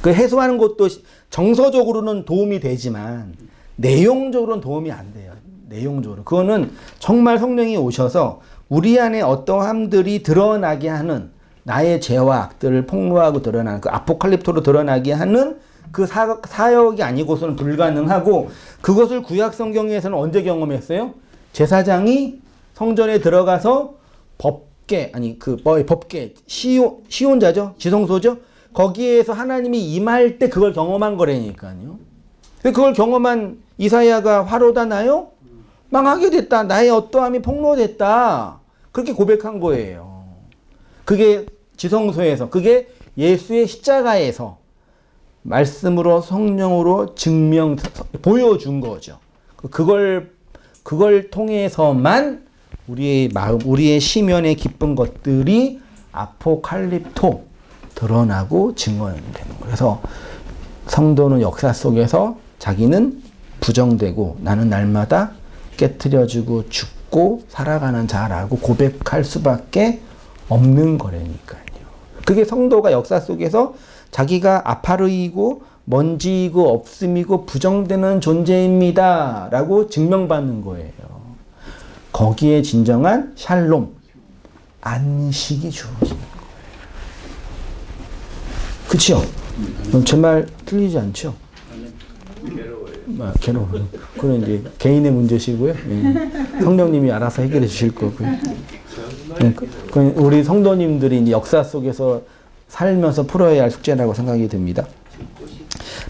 [SPEAKER 3] 그 해소하는 것도 정서적으로는 도움이 되지만 내용적으로는 도움이 안 돼요. 내용적으로. 그거는 정말 성령이 오셔서 우리 안에 어떠함들이 드러나게 하는 나의 죄와 악들을 폭로하고 드러나는 그 아포칼립토로 드러나게 하는 그 사역이 아니고서는 불가능하고 그것을 구약 성경에서는 언제 경험했어요? 제사장이 성전에 들어가서 법궤 시온자죠? 지성소죠? 거기에서 하나님이 임할 때 그걸 경험한 거라니까요. 그걸 경험한 이사야가 화로다 나요? 망하게 됐다. 나의 어떠함이 폭로됐다. 그렇게 고백한 거예요. 그게 지성소에서, 그게 예수의 십자가에서 말씀으로 성령으로 보여준 거죠. 그걸 통해서만 우리의 마음, 우리의 심연에 깊은 것들이 아포칼립토 드러나고 증언되는 거예요. 그래서 성도는 역사 속에서 자기는 부정되고 나는 날마다 깨트려지고 죽고 살아가는 자라고 고백할 수밖에 없는 거라니까요. 그게 성도가 역사 속에서 자기가 아파르이고 먼지이고 없음이고 부정되는 존재입니다 라고 증명받는 거예요. 거기에 진정한 샬롬, 안식이 주어지는 거예요. 그치요? 제 말 틀리지 않죠? 괴로워요. 그건 이제 개인의 문제시고요. 예. 성령님이 알아서 해결해 주실 거고요. 우리 성도님들이 이제 역사 속에서 살면서 풀어야 할 숙제라고 생각이 듭니다.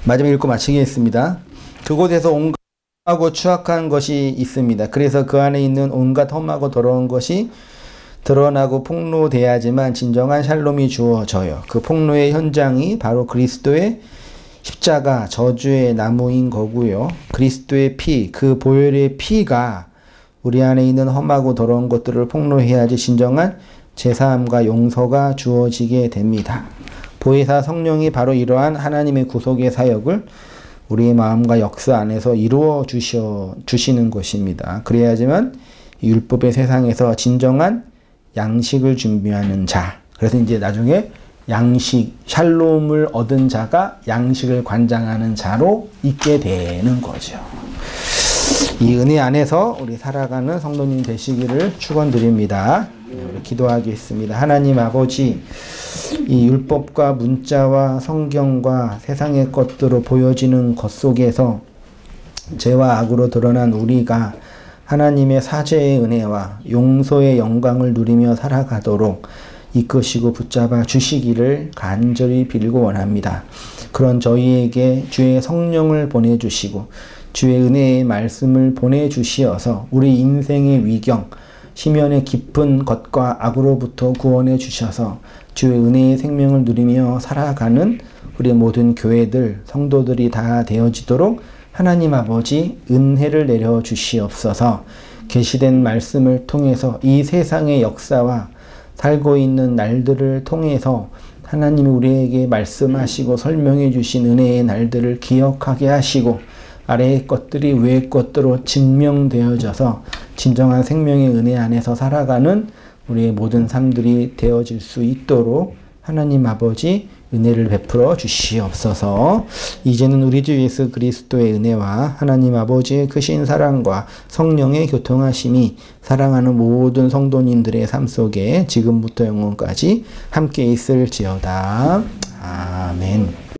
[SPEAKER 3] 마지막 읽고 마치겠습니다. 그곳에서 온갖 험하고 추악한 것이 있습니다. 그래서 그 안에 있는 온갖 험하고 더러운 것이 드러나고 폭로돼야지만 진정한 샬롬이 주어져요. 그 폭로의 현장이 바로 그리스도의 십자가, 저주의 나무인 거고요. 그리스도의 피, 그 보혈의 피가 우리 안에 있는 험하고 더러운 것들을 폭로해야지 진정한 제사함과 용서가 주어지게 됩니다. 보혜사 성령이 바로 이러한 하나님의 구속의 사역을 우리의 마음과 역사 안에서 이루어 주시는 것입니다. 그래야지만 율법의 세상에서 진정한 양식을 준비하는 자. 그래서 이제 나중에 양식, 샬롬을 얻은 자가 양식을 관장하는 자로 있게 되는 거죠. 이 은혜 안에서 우리 살아가는 성도님 되시기를 축원드립니다. 우리 기도하겠습니다. 하나님 아버지, 이 율법과 문자와 성경과 세상의 것들로 보여지는 것 속에서 죄와 악으로 드러난 우리가 하나님의 사죄의 은혜와 용서의 영광을 누리며 살아가도록 이끄시고 붙잡아 주시기를 간절히 빌고 원합니다. 그런 저희에게 주의 성령을 보내주시고 주의 은혜의 말씀을 보내주시어서 우리 인생의 위경, 심연의 깊은 것과 악으로부터 구원해 주셔서 주의 은혜의 생명을 누리며 살아가는 우리 모든 교회들, 성도들이 다 되어지도록 하나님 아버지 은혜를 내려 주시옵소서. 계시된 말씀을 통해서 이 세상의 역사와 살고 있는 날들을 통해서 하나님이 우리에게 말씀하시고 설명해 주신 은혜의 날들을 기억하게 하시고 아래의 것들이 위의 것들로 증명되어져서 진정한 생명의 은혜 안에서 살아가는 우리의 모든 삶들이 되어질 수 있도록 하나님 아버지 은혜를 베풀어 주시옵소서. 이제는 우리 주 예수 그리스도의 은혜와 하나님 아버지의 크신 사랑과 성령의 교통하심이 사랑하는 모든 성도님들의 삶 속에 지금부터 영원까지 함께 있을지어다. 아멘.